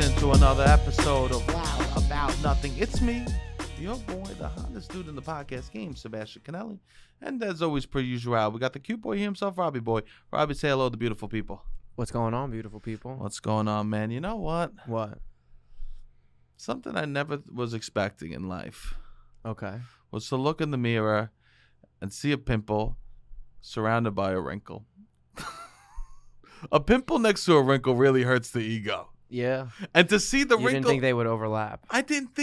listening to another episode of Loud About Nothing. It's me, your boy, the hottest dude in the podcast game, Sebastian Conelli. And as always, per usual, we got the cute boy himself, Robbie boy. Robbie, say hello to beautiful people. What's going on, beautiful people? What's going on, man? You know what? What? Something I never was expecting in life Okay. was to look in the mirror and see a pimple surrounded by a wrinkle. A pimple next to a wrinkle really hurts the ego. Yeah. And to see the You wrinkle, didn't think they would overlap. I didn't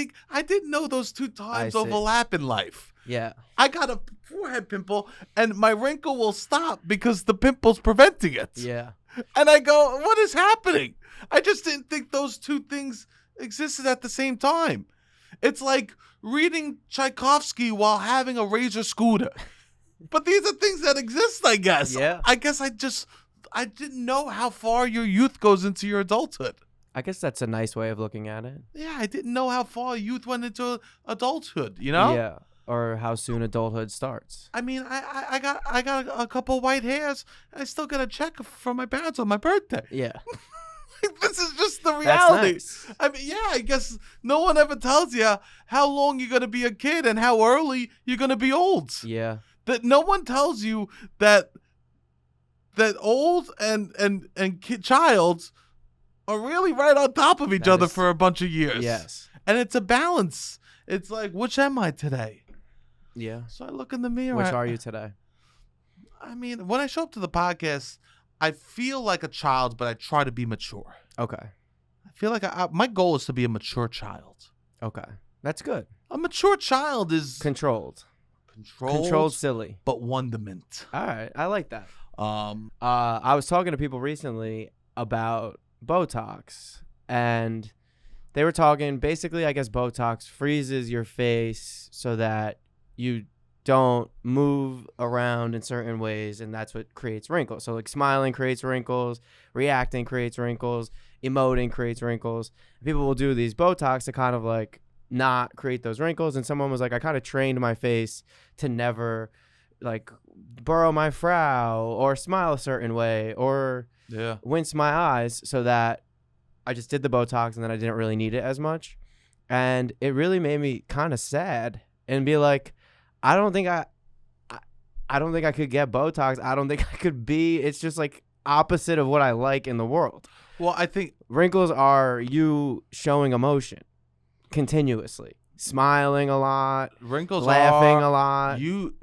know those two times I see. overlap in life. Yeah. I got a forehead pimple and my wrinkle will stop because the pimple's preventing it. Yeah. And I go, what is happening? I just didn't think those two things existed at the same time. It's like reading Tchaikovsky while having a Razor scooter. But these are things that exist, I guess. Yeah. I guess I didn't know how far your youth goes into your adulthood. I guess that's a nice way of looking at it. Yeah, I didn't know how far youth went into adulthood, you know? Yeah. Or how soon adulthood starts. I mean, I got a couple white hairs. I still got a check from my parents on my birthday. Yeah. This is just the reality. That's nice. I mean, yeah, I guess no one ever tells you how long you're going to be a kid and how early you're going to be old. Yeah. That no one tells you that old and child are really right on top of each That other is- for a bunch of years. Yes. And it's a balance. It's like, which am I today? Yeah. So I look in the mirror. Which are you today? I mean, when I show up to the podcast, I feel like a child, but I try to be mature. Okay. I feel like my goal is to be a mature child. Okay. That's good. A mature child is Controlled. controlled, Controlled silly. but wonderment. All right. I like that. Um, I was talking to people recently about Botox, and they were talking basically, I guess Botox freezes your face so that you don't move around in certain ways, and that's what creates wrinkles. So like smiling creates wrinkles, reacting creates wrinkles, emoting creates wrinkles. People will do these Botox to kind of like not create those wrinkles. And someone was like, I kind of trained my face to never like burrow my frown or smile a certain way or yeah. wince my eyes, so that I just did the Botox and then I didn't really need it as much. And it really made me kind of sad and be like, I don't think I could get Botox. I don't think I could be. It's just like opposite of what I like in the world. Well, I think Wrinkles are you showing emotion continuously, smiling a lot, wrinkles laughing are a lot. you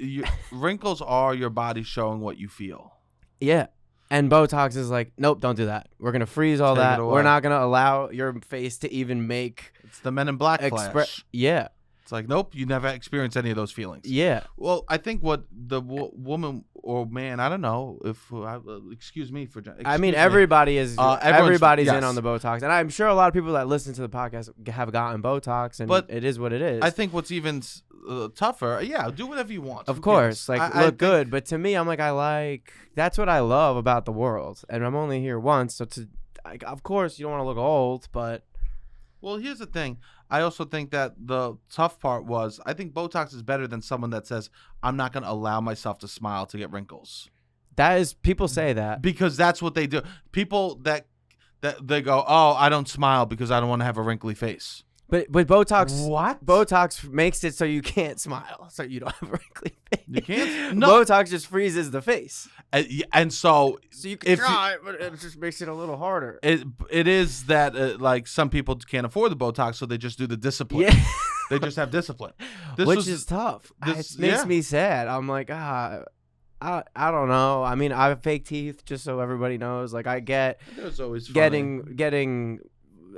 wrinkles are your body showing what you feel. Yeah. And Botox is like, nope, don't do that. We're going to freeze all Take it that. away. We're not going to allow your face to even make It's the Men in Black flash. Yeah. It's like, nope, you never experienced any of those feelings. Yeah. Well, I think what the woman or man, I don't know if excuse me for. I mean, excuse me. everybody is. Everybody's yes. in on the Botox, and I'm sure a lot of people that listen to the podcast have gotten Botox, and But it is what it is. I think what's even tougher, yeah, do whatever you want. Of Who course, cares? like I look think- good, but to me, I'm like, that's what I love about the world, and I'm only here once, so of course, you don't want to look old, but Well, here's the thing. I also think that the tough part was I think Botox is better than someone that says, I'm not going to allow myself to smile to get wrinkles. that is people say that. Because that's what they do. People that they go, oh, I don't smile because I don't want to have a wrinkly face. But Botox, What? Botox makes it so you can't smile, so you don't have a wrinkly face. You can't? No. Botox just freezes the face, And so so you can try, but it just makes it a little harder. it is that like some people can't afford the Botox, so they just do the discipline. Yeah. They just have discipline. Which is tough. It makes me sad. I'm like, I don't know. I mean, I have fake teeth, just so everybody knows. Like, I get There's always getting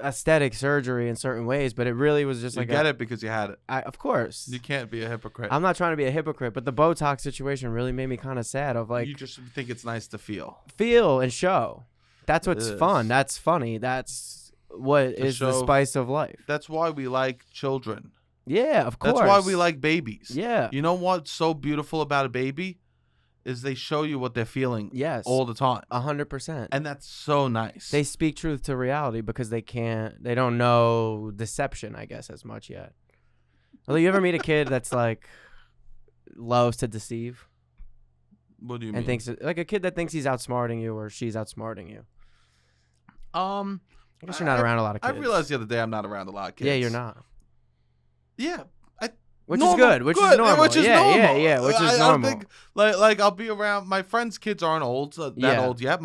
aesthetic surgery in certain ways, but it really was just You like get it because you had it. of course. You can't be a hypocrite. I'm not trying to be a hypocrite, but the Botox situation really made me kind of sad. Of like, You just think it's nice to feel. feel and show. That's what's is. fun. That's funny. That's what is the show- spice of life. That's why we like children. Yeah, of course. That's why we like babies. Yeah. You know what's so beautiful about a baby is they show you what they're feeling Yes. all the time. 100%. And that's so nice. They speak truth to reality because they don't know deception, I guess, as much yet. Well, you ever meet a kid that's like loves to deceive What do you and mean? thinks like a kid that thinks he's outsmarting you or she's outsmarting you? I guess you're not around a lot of kids. I realized the other day I'm not around a lot of kids. Yeah, you're not. Yeah. Which is good. Which is normal. Which is normal. Yeah. Which is normal. I think, like I'll be around. My friends' kids aren't old, old yet.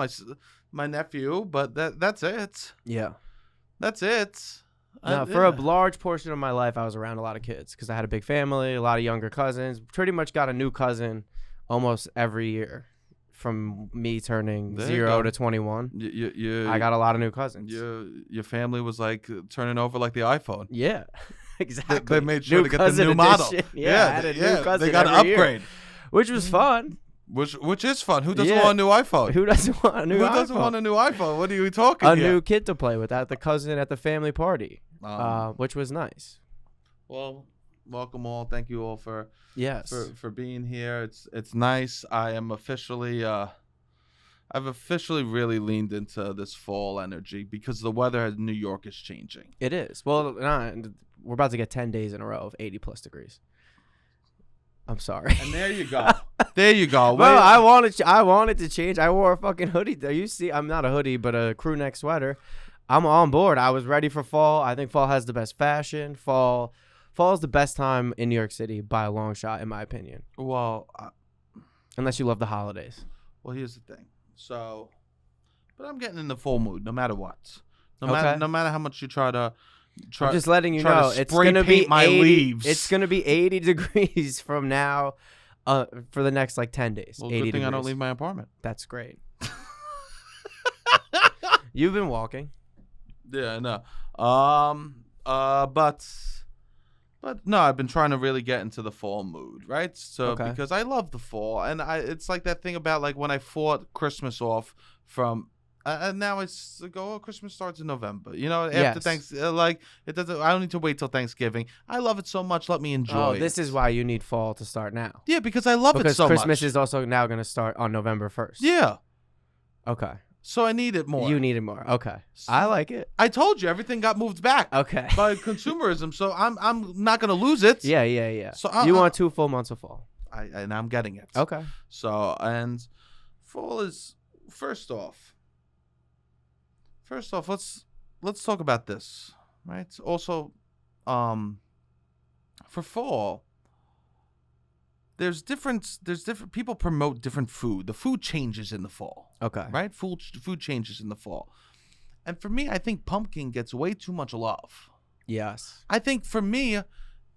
My nephew, but that's it. Yeah. That's it. No, for a large portion of my life, I was around a lot of kids because I had a big family, a lot of younger cousins. Pretty much got a new cousin almost every year from me turning 0 to 21. I got a lot of new cousins. Your family was like turning over like the iPhone. Yeah, exactly. They made sure to get the new model. Yeah, I had a new cousin they got an upgrade, which was fun. Which is fun. Who doesn't want a new iPhone? Who doesn't want a new iPhone? Who doesn't want a new iPhone? What are you talking about? A new kid to play with at the cousin at the family party, which was nice. Well, welcome all. Thank you all for being here. It's nice. I am officially I've officially really leaned into this fall energy because the weather in New York is changing. It is. Well, we're about to get 10 days in a row of 80 plus degrees. I'm sorry. And there you go. There you go. Well, I wanted to change. I wore a fucking hoodie. You see, I'm not a hoodie, but a crew neck sweater. I'm on board. I was ready for fall. I think fall has the best fashion. Fall is the best time in New York City by a long shot, in my opinion. Well, unless you love the holidays. Well, here's the thing. So, but I'm getting in the full mood no matter what. No matter how much you try to. I'm just letting you know it's gonna be 80, leaves. It's gonna be 80 degrees from now, for the next like 10 days. Well, good thing I don't leave my apartment. That's great. You've been walking. Yeah, no. But no, I've been trying to really get into the fall mood, right? So because I love the fall, and it's like that thing about like when I fought Christmas off from. And now it's Christmas starts in November. You know, after Thanksgiving, like it doesn't. I don't need to wait till Thanksgiving. I love it so much. Let me enjoy. Oh, this is why you need fall to start now. Yeah, because I love it so much. Because Christmas is also now going to start on November 1st. Yeah. Okay. So I need it more. You need it more. Okay. So I like it. I told you everything got moved back. Okay. By consumerism, so I'm not going to lose it. Yeah. So you want 2 full months of fall. And I'm getting it. Okay. So and fall is first off, let's talk about this, right? Also, for fall, there's different people promote different food. The food changes in the fall. Okay. Right? Food changes in the fall. And for me, I think pumpkin gets way too much love. Yes. I think for me,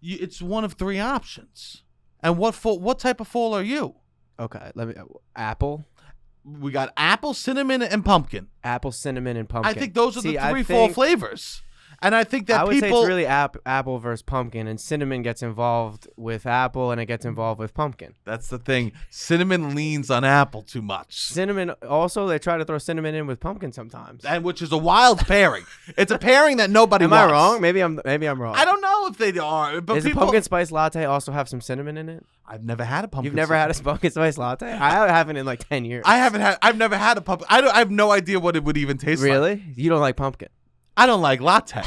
it's one of 3 options. And what type of fall are you? Okay. Apple. We got apple, cinnamon, and pumpkin. Apple, cinnamon, and pumpkin. I think those are the 3 fall flavors. And I think that I would say it's really apple versus pumpkin, and cinnamon gets involved with apple, and it gets involved with pumpkin. That's the thing. Cinnamon leans on apple too much. Cinnamon also, they try to throw cinnamon in with pumpkin sometimes, and which is a wild pairing. It's a pairing that nobody wants. Am I wrong? Maybe I'm wrong. I don't know if they are. But does a pumpkin spice latte also have some cinnamon in it? I've never had a pumpkin. You've never had a pumpkin spice latte? I haven't in like 10 years. I've never had a pumpkin. I have no idea what it would even taste like. Really? You don't like pumpkin? I don't like latte.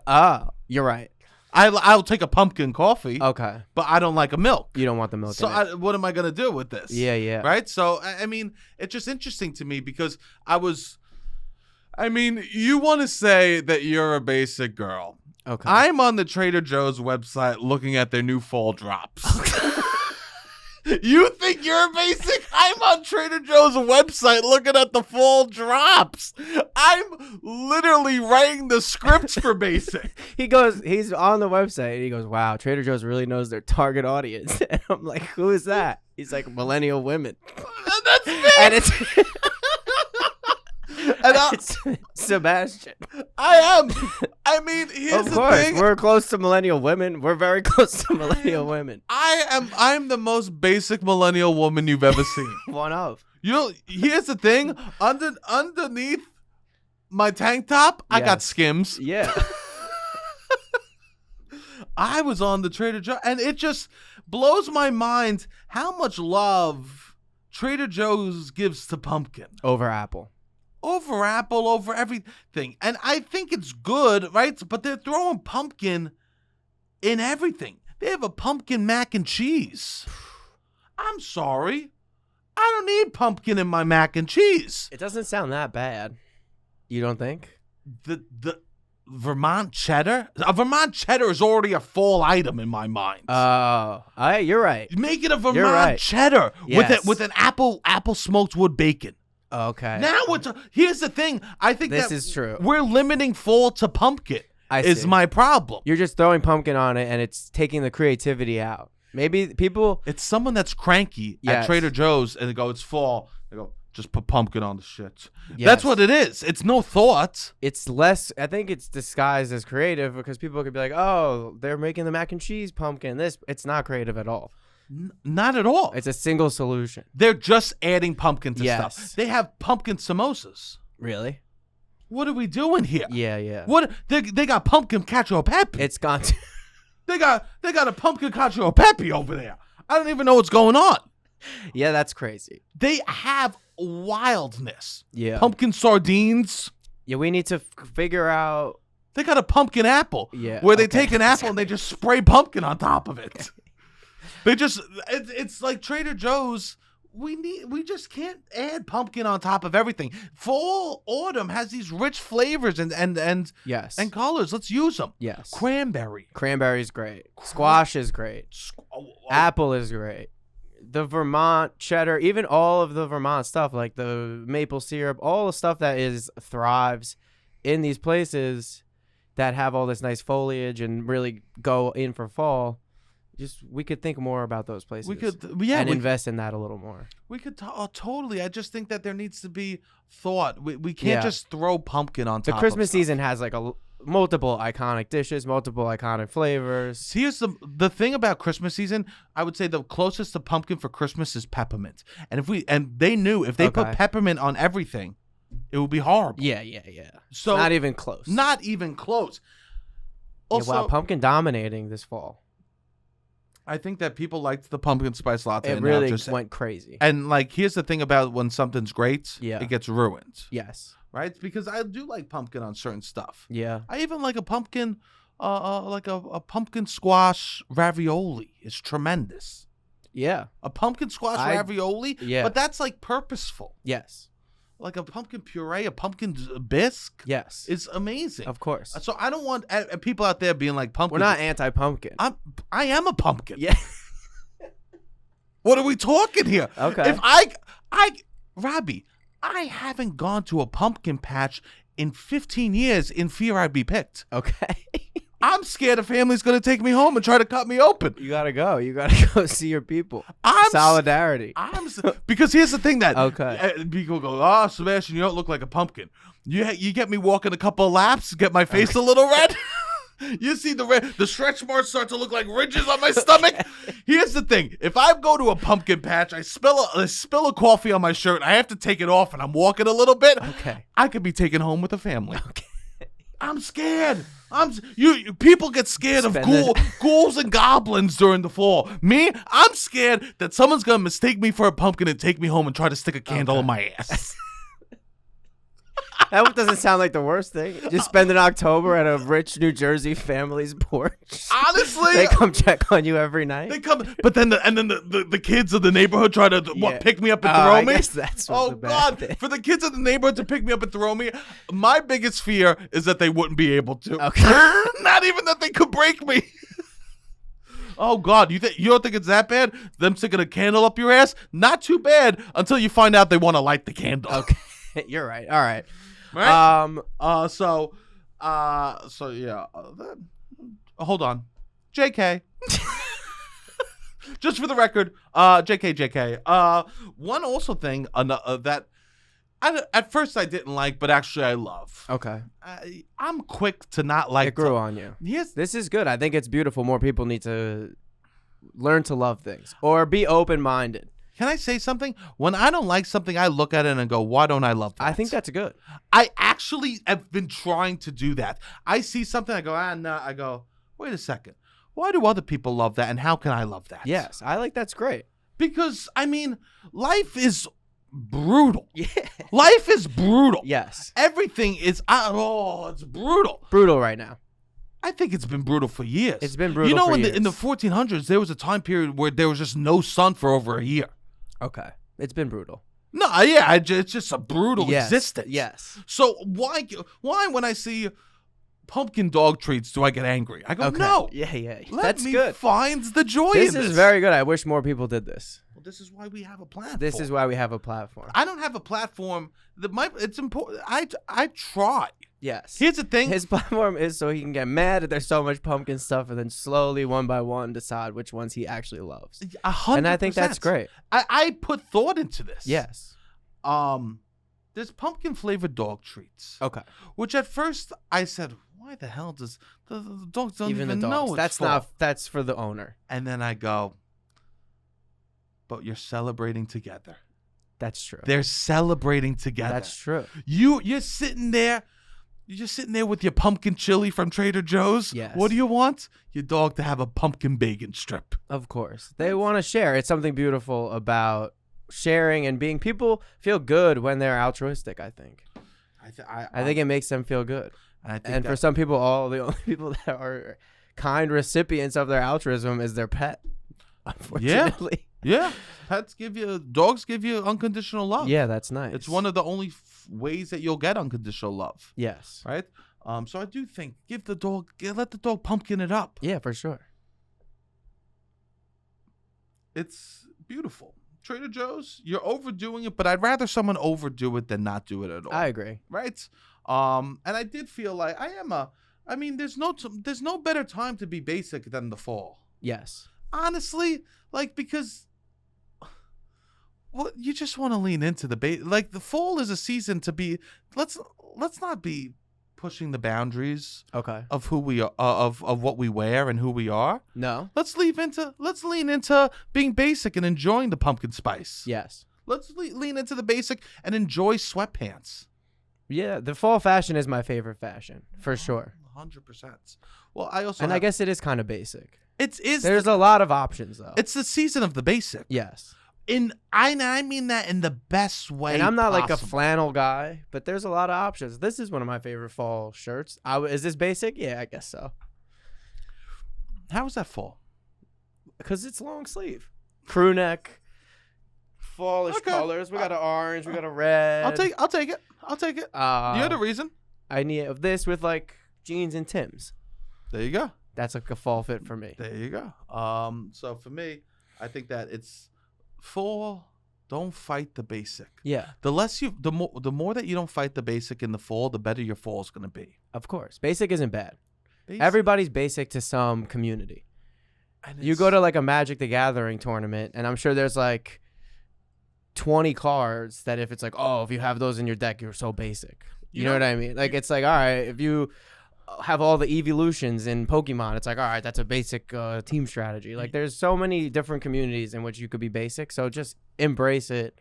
Oh, you're right. I'll take a pumpkin coffee. Okay. But I don't like a milk. You don't want the milk. So what am I going to do with this? Yeah. Right? So, I mean, it's just interesting to me because you want to say that you're a basic girl. Okay. I'm on the Trader Joe's website looking at their new fall drops. You think you're basic? I'm on Trader Joe's website looking at the fall drops. I'm literally writing the scripts for basic. He's on the website and he goes, wow, Trader Joe's really knows their target audience. And I'm like, who is that? He's like, millennial women. That's me. And it's it's Sebastian. I am. I mean, here's the thing. We're close to millennial women. We're very close to millennial women. I'm the most basic millennial woman you've ever seen. One of. Here's the thing. Underneath my tank top, I got Skims. Yeah. I was on the Trader Joe, and it just blows my mind how much love Trader Joe's gives to pumpkin. Over apple. Over apple, over everything. And I think it's good, right? But they're throwing pumpkin in everything. They have a pumpkin mac and cheese. I'm sorry. I don't need pumpkin in my mac and cheese. It doesn't sound that bad. You don't think? the Vermont cheddar. A Vermont cheddar is already a fall item in my mind. You're right. Make it a Vermont cheddar with an apple smoked wood bacon. Okay. Now here's the thing. I think this is true. We're limiting fall to pumpkin. Is my problem. You're just throwing pumpkin on it, and it's taking the creativity out. Maybe people. It's someone that's cranky at Trader Joe's, and they go, "It's fall." They go, "Just put pumpkin on the shit." Yes. That's what it is. It's no thought. It's less. I think it's disguised as creative because people could be like, "Oh, they're making the mac and cheese pumpkin." It's not creative at all. Not at all. It's a single solution. They're just adding pumpkin to stuff. They have pumpkin samosas. Really? What are we doing here? Yeah. What they got pumpkin cacio e pepe. It's gone. They got a pumpkin cacio e pepe over there. I don't even know what's going on. Yeah, that's crazy. They have wildness. Yeah. Pumpkin sardines. Yeah, we need to figure out. They got a pumpkin apple. Yeah. Where they take an apple and they just spray pumpkin on top of it. It's like Trader Joe's. We just can't add pumpkin on top of everything. Fall, autumn has these rich flavors and colors. Let's use them. Yes. Cranberry is great. Squash is great. Apple is great. The Vermont cheddar, even all of the Vermont stuff like the maple syrup, all the stuff that thrives in these places that have all this nice foliage and really go in for fall. We could think more about those places. Invest in that a little more. We could totally. I just think that there needs to be thought. We can't just throw pumpkin on top. The Christmas season has like multiple iconic dishes, multiple iconic flavors. Here's the thing about Christmas season. I would say the closest to pumpkin for Christmas is peppermint. And they knew if they put peppermint on everything, it would be horrible. Yeah. So not even close. Not even close. Also, wow, pumpkin dominating this fall. I think that people liked the pumpkin spice latte. It really went crazy. And here's the thing about when something's great, it gets ruined. Yes. Right? Because I do like pumpkin on certain stuff. Yeah. I even like a pumpkin, a pumpkin squash ravioli. It's tremendous. Yeah. A pumpkin squash ravioli. Yeah. But that's purposeful. Yes. Like a pumpkin puree, a pumpkin bisque. Yes. Is amazing. Of course. So I don't want people out there being like pumpkin. We're not anti-pumpkin. I am a pumpkin. Yeah. What are we talking here? Okay. If Robbie, I haven't gone to a pumpkin patch in 15 years in fear I'd be picked. Okay. I'm scared a family's going to take me home and try to cut me open. You got to go. You got to go see your people. Solidarity. Because here's the thing that people go, Sebastian, you don't look like a pumpkin. You get me walking a couple of laps, get my face a little red. You see the stretch marks start to look like ridges on my stomach. Here's the thing. If I go to a pumpkin patch, I spill a coffee on my shirt, I have to take it off and I'm walking a little bit. Okay. I could be taken home with a family. Okay. I'm scared. People get scared of ghouls and goblins during the fall. Me, I'm scared that someone's gonna mistake me for a pumpkin and take me home and try to stick a candle in my ass. That doesn't sound like the worst thing. Just spend an October at a rich New Jersey family's porch. Honestly, they come check on you every night. They come, but then the kids of the neighborhood try to pick me up and throw me. I guess that's God! Thing. For the kids of the neighborhood to pick me up and throw me, my biggest fear is that they wouldn't be able to. Okay. Not even that they could break me. Oh God! You don't think it's that bad? Them sticking a candle up your ass? Not too bad until you find out they want to light the candle. Okay, you're right. All right. Right? So yeah. Hold on. JK. Just for the record, JK. One also thing that at first I didn't like, but actually I love. Okay. I'm quick to not like. It grew on you. Yes. This is good. I think it's beautiful. More people need to learn to love things or be open-minded. Can I say something? When I don't like something, I look at it and go, why don't I love that? I think that's good. I actually have been trying to do that. I see something, I go, no. I go, wait a second. Why do other people love that and how can I love that? Yes, I like that's great. Because, life is brutal. Yeah. Life is brutal. Yes. Everything is, it's brutal. Brutal right now. I think it's been brutal for years. It's been brutal for years. In the 1400s, there was a time period where there was just no sun for over a year. Okay. It's been brutal. No, yeah, it's just a brutal Yes, existence. yes. So why when I see pumpkin dog treats do I get angry? I go, Okay. no. Yeah. Let That's me good. find the joy This in this. is very good. I wish more people did this. Well, this is why we have a platform. This is why we have a platform. I don't have a platform it's important. I try. Yes. Here's the thing. His platform is so he can get mad that there's so much pumpkin stuff and then slowly, one by one, decide which ones he actually loves. 100%. And I think that's great. I put thought into this. Yes. There's pumpkin flavored dog treats. Okay. Which at first I said, why the hell does the dogs don't even the dogs. know it's fall? That's for the owner. And then I go, but you're celebrating together. That's true. They're celebrating together. That's true. You're sitting there. You're just sitting there with your pumpkin chili from Trader Joe's. Yes. What do you want? Your dog to have a pumpkin bacon strip. Of course. They want to share. It's something beautiful about sharing and being. People feel good when they're altruistic, I think. I think it makes them feel good. And for some people, the only people that are kind recipients of their altruism is their pet, unfortunately. Yeah. Dogs give you unconditional love. Yeah, that's nice. It's one of the only ways that you'll get unconditional love. Yes. Right? So I do think let the dog pumpkin it up. Yeah, for sure. It's beautiful. Trader Joe's, you're overdoing it, but I'd rather someone overdo it than not do it at all. I agree. Right? And I did feel like there's no better time to be basic than the fall. Yes. Honestly, because you just want to lean into the the fall is a season to be let's not be pushing the boundaries of who we are, of what we wear and who we are. No. Let's lean into being basic and enjoying the pumpkin spice. Yes. Let's lean into the basic and enjoy sweatpants. Yeah, the fall fashion is my favorite fashion, for sure. 100%. Well, I guess it is kind of basic. There's a lot of options, though. It's the season of the basic. Yes. I mean that in the best way. And I'm not possible. like a flannel guy, but there's a lot of options. This is one of my favorite fall shirts. Is this basic? Yeah, I guess so. How is that fall? Because it's long sleeve, crew neck, fallish colors. We got an orange, we got a red. I'll take it. You're the reason. I need this with like jeans and Timbs. There you go. That's like a fall fit for me. There you go. So for me, I think that it's fall. Don't fight the basic. Yeah. The more that you don't fight the basic in the fall, the better your fall is going to be. Of course, basic isn't bad. Everybody's basic to some community. You go to like a Magic the Gathering tournament, and I'm sure there's like 20 cards that if it's like, oh, if you have those in your deck, you're so basic. You know what I mean? Like, it's like, all right, if you have all the evolutions in Pokemon, it's like, all right, that's a basic team strategy. Like, there's so many different communities in which you could be basic. So just embrace it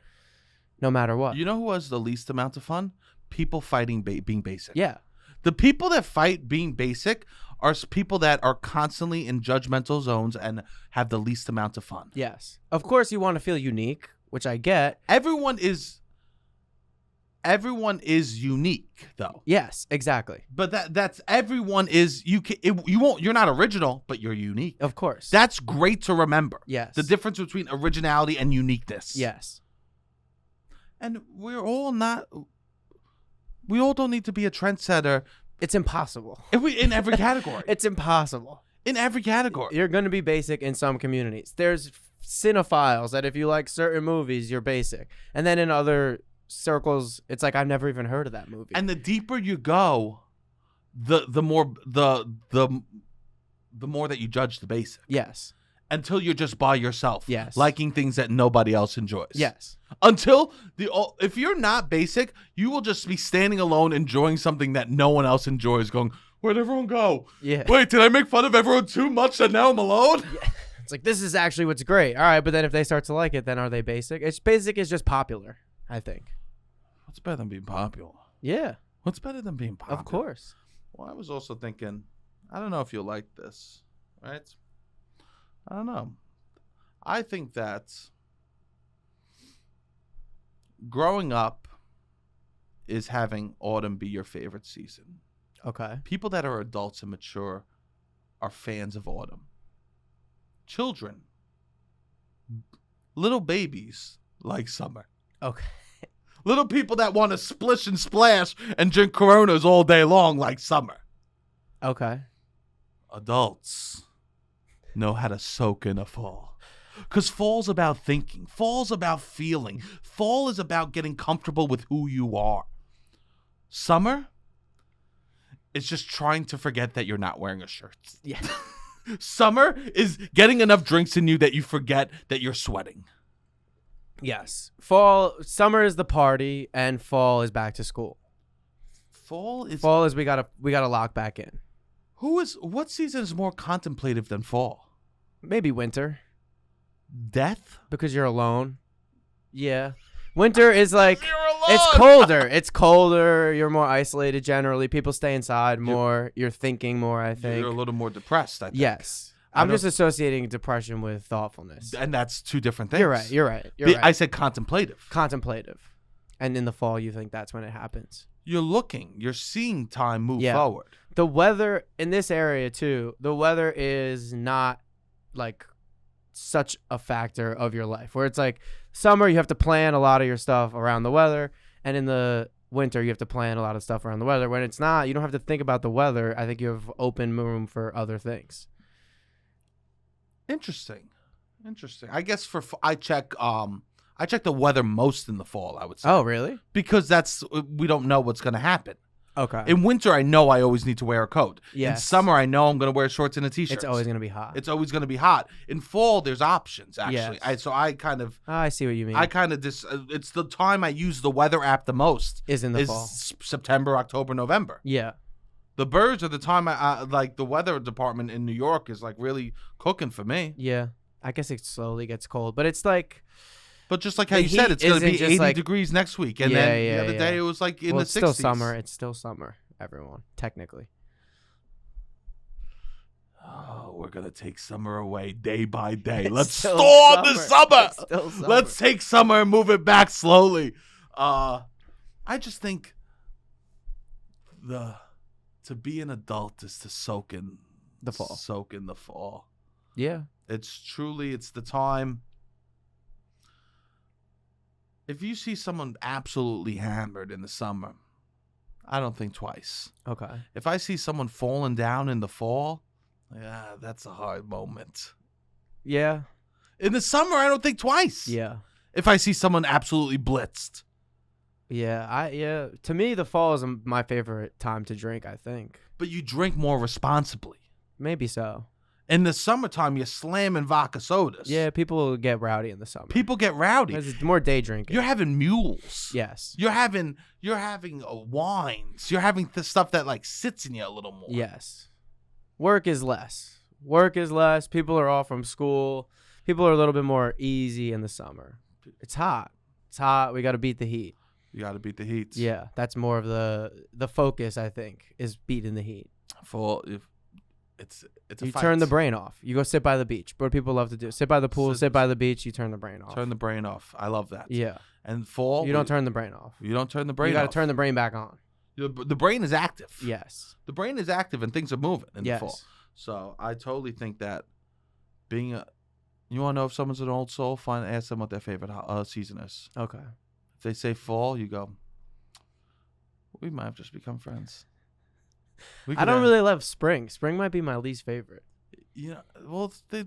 no matter what. You know who has the least amount of fun? People fighting being basic. Yeah. The people that fight being basic are people that are constantly in judgmental zones and have the least amount of fun. Yes. Of course, you want to feel unique, which I get. Everyone is unique, though. Yes, exactly. But that's everyone is. You're not original, but you're unique. Of course. That's great to remember. Yes. The difference between originality and uniqueness. Yes. And we all don't need to be a trendsetter. It's impossible. In every category. It's impossible. In every category. You're going to be basic in some communities. There's cinephiles that if you like certain movies, you're basic. And then in other circles, it's like, I've never even heard of that movie. And the deeper you go, the more that you judge the basic. Yes. Until you're just by yourself. Yes. Liking things that nobody else enjoys. Yes. Until if you're not basic, you will just be standing alone enjoying something that no one else enjoys, going, where'd everyone go? Yeah. Wait, did I make fun of everyone too much that now I'm alone? Yeah. It's like, this is actually what's great. All right, but then if they start to like it, then are they basic? It's basic is just popular, I think. What's better than being popular? Yeah. What's better than being popular? Of course. Well, I was also thinking, I don't know if you'll like this, right? I don't know. I think that growing up is having autumn be your favorite season. Okay. People that are adults and mature are fans of autumn. Children, little babies like summer. Okay. Little people that want to splish and splash and drink Coronas all day long like summer. Okay. Adults know how to soak in a fall. Because fall's about thinking. Fall's about feeling. Fall is about getting comfortable with who you are. Summer is just trying to forget that you're not wearing a shirt. Yeah. Summer is getting enough drinks in you that you forget that you're sweating. Yes. Summer is the party, and fall is back to school. Fall is we gotta lock back in. What season is more contemplative than fall? Maybe winter. Death? Because you're alone. Yeah. Winter is like, You're alone! it's colder. It's colder. You're more isolated generally. People stay inside more. You're thinking more, I think. You're a little more depressed, I think. Yes. I'm just associating depression with thoughtfulness. And that's two different things. You're right. I said contemplative. Contemplative. And in the fall, you think that's when it happens. You're looking. You're seeing time move forward. The weather in this area, too, the weather is not like such a factor of your life. Where it's like summer, you have to plan a lot of your stuff around the weather. And in the winter, you have to plan a lot of stuff around the weather. When it's not, you don't have to think about the weather. I think you have open room for other things. Interesting. I guess I check the weather most in the fall, I would say. Oh, really? Because we don't know what's going to happen. Okay. In winter, I know I always need to wear a coat. Yes. In summer, I know I'm going to wear shorts and a t-shirt. It's always going to be hot. It's always going to be hot. In fall, there's options, actually. Yes. I see what you mean. It's the time I use the weather app the most. Is in the fall. September, October, November. Yeah. The birds are the time I like the weather department in New York is like really cooking for me. Yeah. I guess it slowly gets cold, but it's like. But just like how you said, it's going to be 80 degrees next week. And then the other day it was like in the 60s. Still summer. It's still summer, everyone, technically. Oh, we're going to take summer away day by day. Let's still storm the summer. It's still summer. Let's take summer and move it back slowly. I just think to be an adult is to soak in the fall. Soak in the fall. Yeah. It's the time. If you see someone absolutely hammered in the summer, I don't think twice. Okay. If I see someone falling down in the fall, that's a hard moment. Yeah. In the summer, I don't think twice. Yeah. If I see someone absolutely blitzed. Yeah. To me, the fall is my favorite time to drink, I think. But you drink more responsibly. Maybe so. In the summertime, you're slamming vodka sodas. Yeah, people get rowdy in the summer. People get rowdy. It's more day drinking. You're having mules. Yes. You're having wines. You're having the stuff that like sits in you a little more. Yes. Work is less. People are off from school. People are a little bit more easy in the summer. It's hot. We got to beat the heat. You got to beat the heat. Yeah, that's more of the focus, I think, is beating the heat. It's you turn the brain off. You go sit by the beach. What people love to do. Sit by the pool, sit by the beach, you turn the brain off. Turn the brain off. I love that. Yeah. And fall. You don't turn the brain off. You don't turn the brain off. You got to turn the brain back on. The brain is active. Yes. The brain is active and things are moving in the fall. So I totally think that you want to know if someone's an old soul, ask them what their favorite season is. Okay. If they say fall, you go, we might have just become friends. I don't really love spring. Spring might be my least favorite.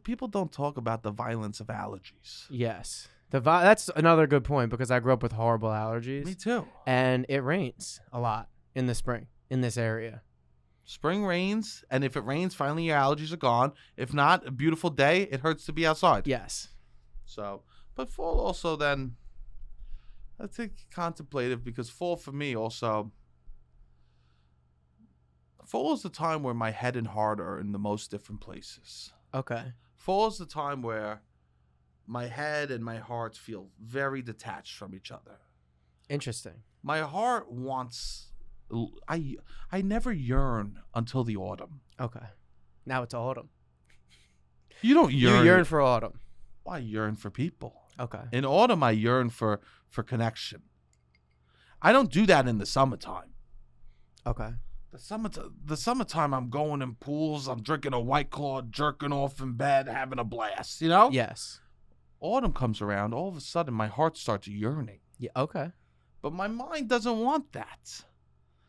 People don't talk about the violence of allergies. Yes. That's another good point because I grew up with horrible allergies. Me too. And it rains a lot in the spring in this area. Spring rains, and if it rains, finally your allergies are gone. If not, a beautiful day, it hurts to be outside. Yes. So, but fall also then, I think contemplative because fall for me also, fall is the time where my head and heart are in the most different places. Okay. Fall is the time where my head and my heart feel very detached from each other. Interesting. My heart wants... I never yearn until the autumn. Okay. Now it's autumn. You don't yearn. You yearn for autumn. I yearn for people. Okay. In autumn, I yearn for connection. I don't do that in the summertime. Okay. The summertime, I'm going in pools. I'm drinking a White Claw, jerking off in bed, having a blast. You know? Yes. Autumn comes around. All of a sudden, my heart starts yearning. Yeah. Okay. But my mind doesn't want that.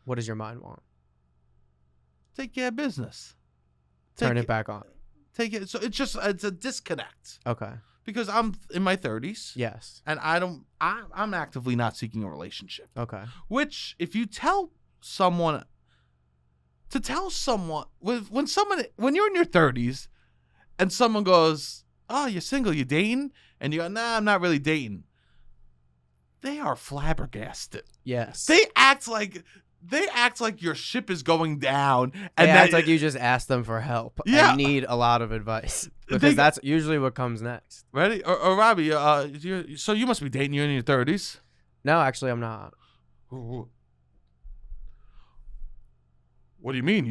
What does your mind want? Take care of business. Turn it back on. Take it. So it's a disconnect. Okay. Because I'm in my 30s. Yes. And I'm actively not seeking a relationship. Okay. Which, if you tell someone, when you're in your 30s and someone goes, oh, you're single, you dating? And you go, nah, I'm not really dating. They are flabbergasted. Yes. They act like your ship is going down. And they act like you just asked them for help. Yeah. And need a lot of advice. Because that's usually what comes next. Ready? Or Robbie, so you must be dating. You're in your 30s. No, actually, I'm not. What do you mean?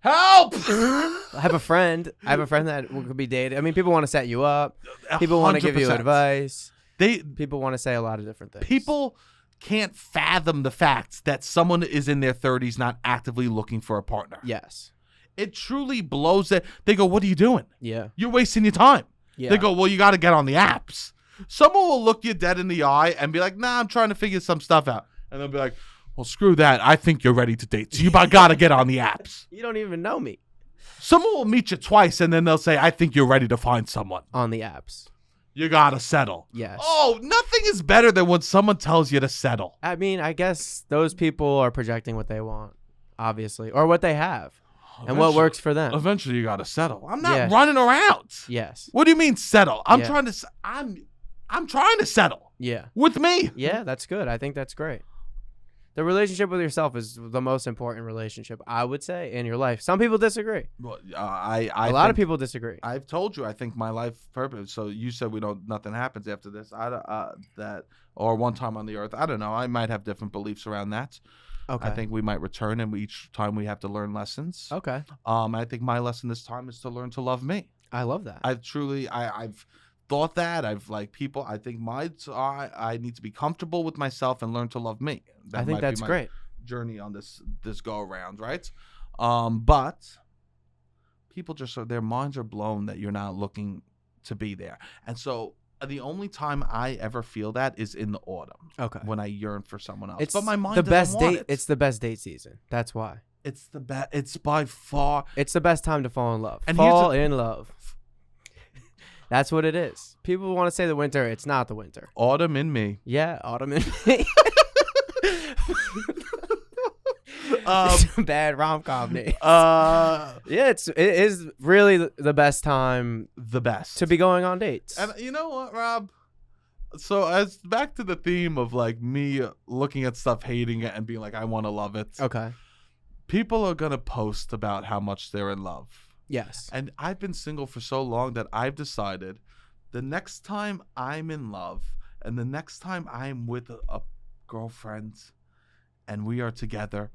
Help! I have a friend that could be dated. I mean, people want to set you up. People want to give you 100%. advice. People want to say a lot of different things. People can't fathom the fact that someone is in their 30s not actively looking for a partner. Yes. It truly blows that. They go, what are you doing? Yeah. You're wasting your time. Yeah. They go, well, you got to get on the apps. Someone will look you dead in the eye and be like, nah, I'm trying to figure some stuff out. And they'll be like, well, screw that. I think you're ready to date. So you got to get on the apps. You don't even know me. Someone will meet you twice and then they'll say, I think you're ready to find someone. On the apps. You got to settle. Yes. Oh, nothing is better than when someone tells you to settle. I mean, I guess those people are projecting what they want, obviously, or what they have. And what works for them. Eventually, you got to settle. I'm not running around. Yes. What do you mean settle? I'm trying to settle. Yeah. With me. Yeah, that's good. I think that's great. The relationship with yourself is the most important relationship, I would say, in your life. Some people disagree. Well, a lot of people disagree. I've told you. I think my life purpose. So you said nothing happens after this. Or one time on the earth. I don't know. I might have different beliefs around that. Okay. I think we might return, and each time we have to learn lessons. Okay. I think my lesson this time is to learn to love me. I love that. I've thought that. I think I need to be comfortable with myself and learn to love me. I think that's great. Journey on this go around, right? But people their minds are blown that you're not looking to be there, and so. The only time I ever feel that is in the autumn. Okay. When I yearn for someone else. But my mind doesn't want it. It's the best date season. That's why. It's the best. It's by far. It's the best time to fall in love. And fall in love. That's what it is. People want to say the winter. It's not the winter. Autumn in me. Yeah, autumn in me. It's a bad rom-com name. Yeah, it is really the best time. The best to be going on dates. And you know what, Rob? So as back to the theme of like me looking at stuff, hating it, and being like, I want to love it. Okay. People are gonna post about how much they're in love. Yes. And I've been single for so long that I've decided the next time I'm in love and the next time I'm with a girlfriend and we are together,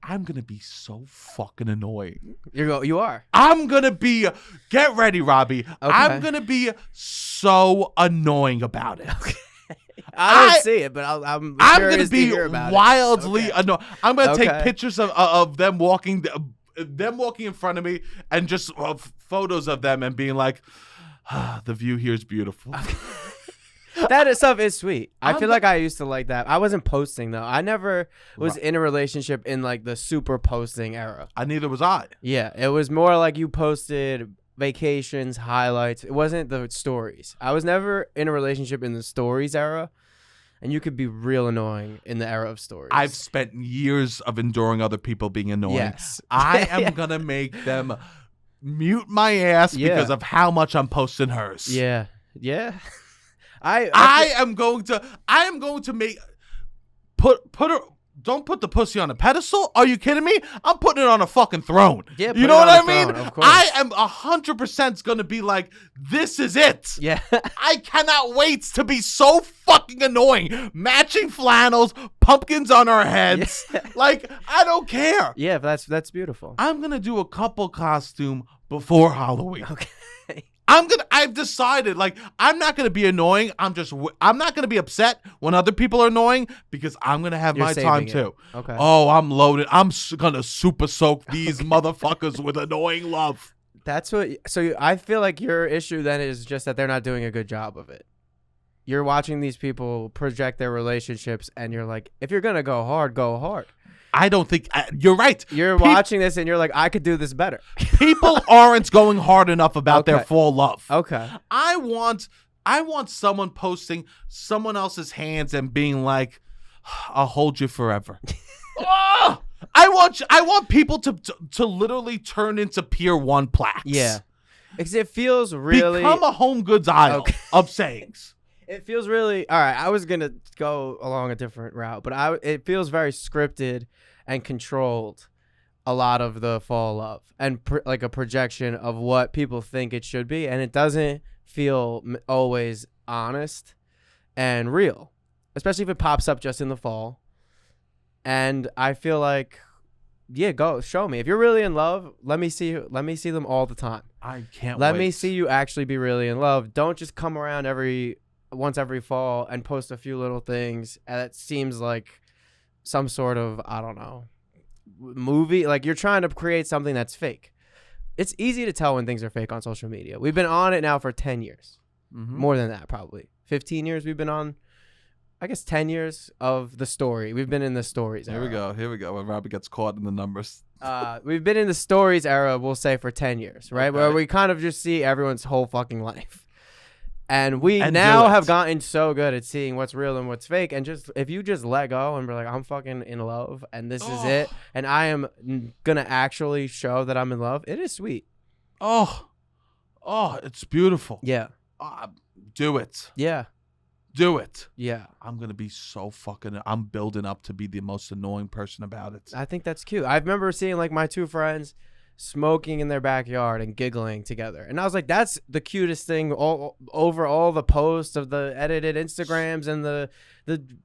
I'm going to be so fucking annoying. You are. I'm going to be, get ready, Robbie. Okay. I'm going to be so annoying about it. Okay. I don't see it, but I'm going to be wildly annoying. I'm going to take pictures of them walking in front of me and just photos of them and being like, the view here is beautiful. That stuff is sweet. I feel like I used to like that. I wasn't posting though. I never was in a relationship in like the super posting era. Neither was I. Yeah, it was more like you posted vacations, highlights. It wasn't the stories. I was never in a relationship in the stories era, and you could be real annoying in the era of stories. I've spent years of enduring other people being annoying. Yes. I am gonna make them mute my ass because of how much I'm posting hers. Yeah. Yeah. I am going to make put her. Don't put the pussy on a pedestal. Are you kidding me? I'm putting it on a fucking throne. Yeah, you know what I mean? I am 100% going to be like, this is it. Yeah. I cannot wait to be so fucking annoying. Matching flannels, pumpkins on our heads. Yeah. Like, I don't care. Yeah, that's beautiful. I'm going to do a couple costume before Halloween. Okay. I've decided, like, I'm not going to be annoying. I'm not going to be upset when other people are annoying because I'm going to have my time too. Okay. Oh, I'm loaded. I'm going to super soak these motherfuckers with annoying love. So I feel like your issue then is just that they're not doing a good job of it. you're watching these people project their relationships, and you're like, if you're gonna go hard, go hard. I don't think you're right. You're watching this, and you're like, I could do this better. People aren't going hard enough about their fall love. Okay. I want someone posting someone else's hands and being like, "I'll hold you forever." Oh! I want people to literally turn into Pier 1 plaques. Yeah. Because it feels really... Become a home goods aisle of sayings. It feels really... All right, I was going to go along a different route, but it feels very scripted and controlled, a lot of the fall love, and like a projection of what people think it should be, and it doesn't feel always honest and real, especially if it pops up just in the fall. And I feel like, yeah, go show me. If you're really in love, let me see them all the time. I can't Let wait. me see you actually be really in love. Don't just come around once every fall and post a few little things. And it seems like some sort of, I don't know, movie. Like you're trying to create something that's fake. It's easy to tell when things are fake on social media. We've been on it now for 10 years. Mm-hmm. More than that, probably. 15 years we've been on. I guess 10 years of the story. We've been in the stories Here era. we go. When Robbie gets caught in the numbers. We've been in the stories era, we'll say, for 10 years, right? Okay. Where we kind of just see everyone's whole fucking life. And we And now have gotten so good at seeing what's real and what's fake. And just if you just let go and be like, I'm fucking in love and this is it. And I am going to actually show that I'm in love. It is sweet. Oh, it's beautiful. Yeah. Do it. Yeah. Do it. Yeah. I'm going to be so fucking... I'm building up to be the most annoying person about it. I think that's cute. I remember seeing like my two friends smoking in their backyard and giggling together. And I was like, that's the cutest thing over all the posts of the edited Instagrams and the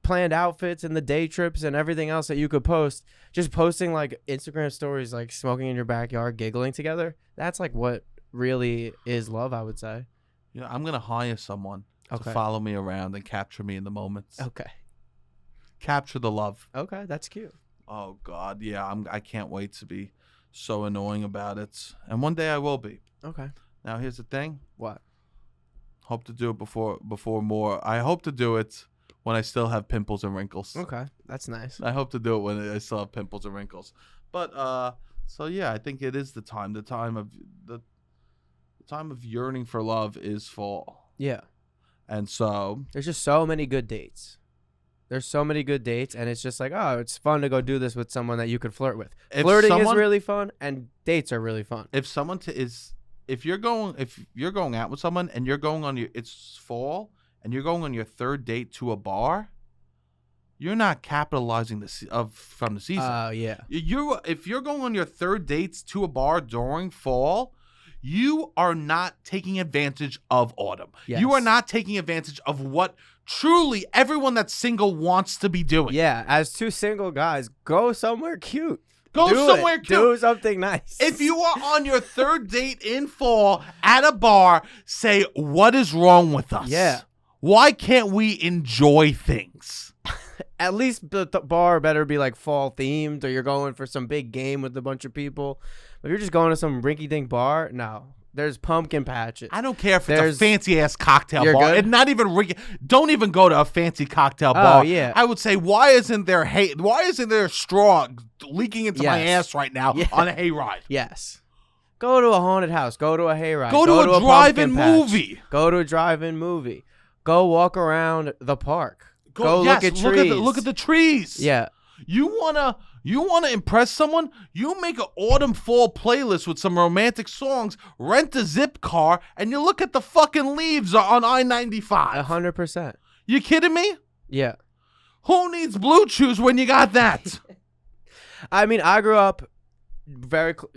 planned outfits and the day trips and everything else that you could post. Just posting like Instagram stories, like smoking in your backyard, giggling together. That's like what really is love, I would say. Yeah, I'm going to hire someone to follow me around and capture me in the moments. Okay. Capture the love. Okay, that's cute. Oh, God. Yeah, I can't wait to be so annoying about it. And one day I will be. Okay. Now, here's the thing. What? Hope to do it before more. I hope to do it when I still have pimples and wrinkles. Okay, that's nice. I hope to do it when I still have pimples and wrinkles. But, so yeah, I think it is the time. The time of yearning for love is fall. Yeah. And so there's just so many good dates. There's so many good dates, and it's just like, oh, it's fun to go do this with someone that you could flirt with. Flirting is really fun, and dates are really fun. If you're going out with someone and you're going on it's fall and you're going on your third date to a bar, you're not capitalizing from the season. Yeah. If you're going on your third dates to a bar during fall, you are not taking advantage of autumn. Yes. You are not taking advantage of what truly everyone that's single wants to be doing. Yeah, as two single guys, go somewhere cute. Go somewhere cute. Do something nice. If you are on your third date in fall at a bar, say, what is wrong with us? Yeah. Why can't we enjoy things? At least the bar better be like fall themed, or you're going for some big game with a bunch of people. If you're just going to some rinky-dink bar, no. There's pumpkin patches. I don't care if it's a fancy-ass cocktail bar. Good? It's not even don't even go to a fancy cocktail bar. Oh, yeah. I would say, why isn't there straw leaking into my ass right now on a hayride? Yes. Go to a haunted house. Go to a hayride. Go to a drive-in movie. Go to a drive-in movie. Go walk around the park. Go look at trees. Look at the trees. Yeah. You wanna impress someone? You make an autumn fall playlist with some romantic songs, rent a zip car, and you look at the fucking leaves on I-95. 100%. You kidding me? Yeah. Who needs Blue Chews when you got that? I mean, I grew up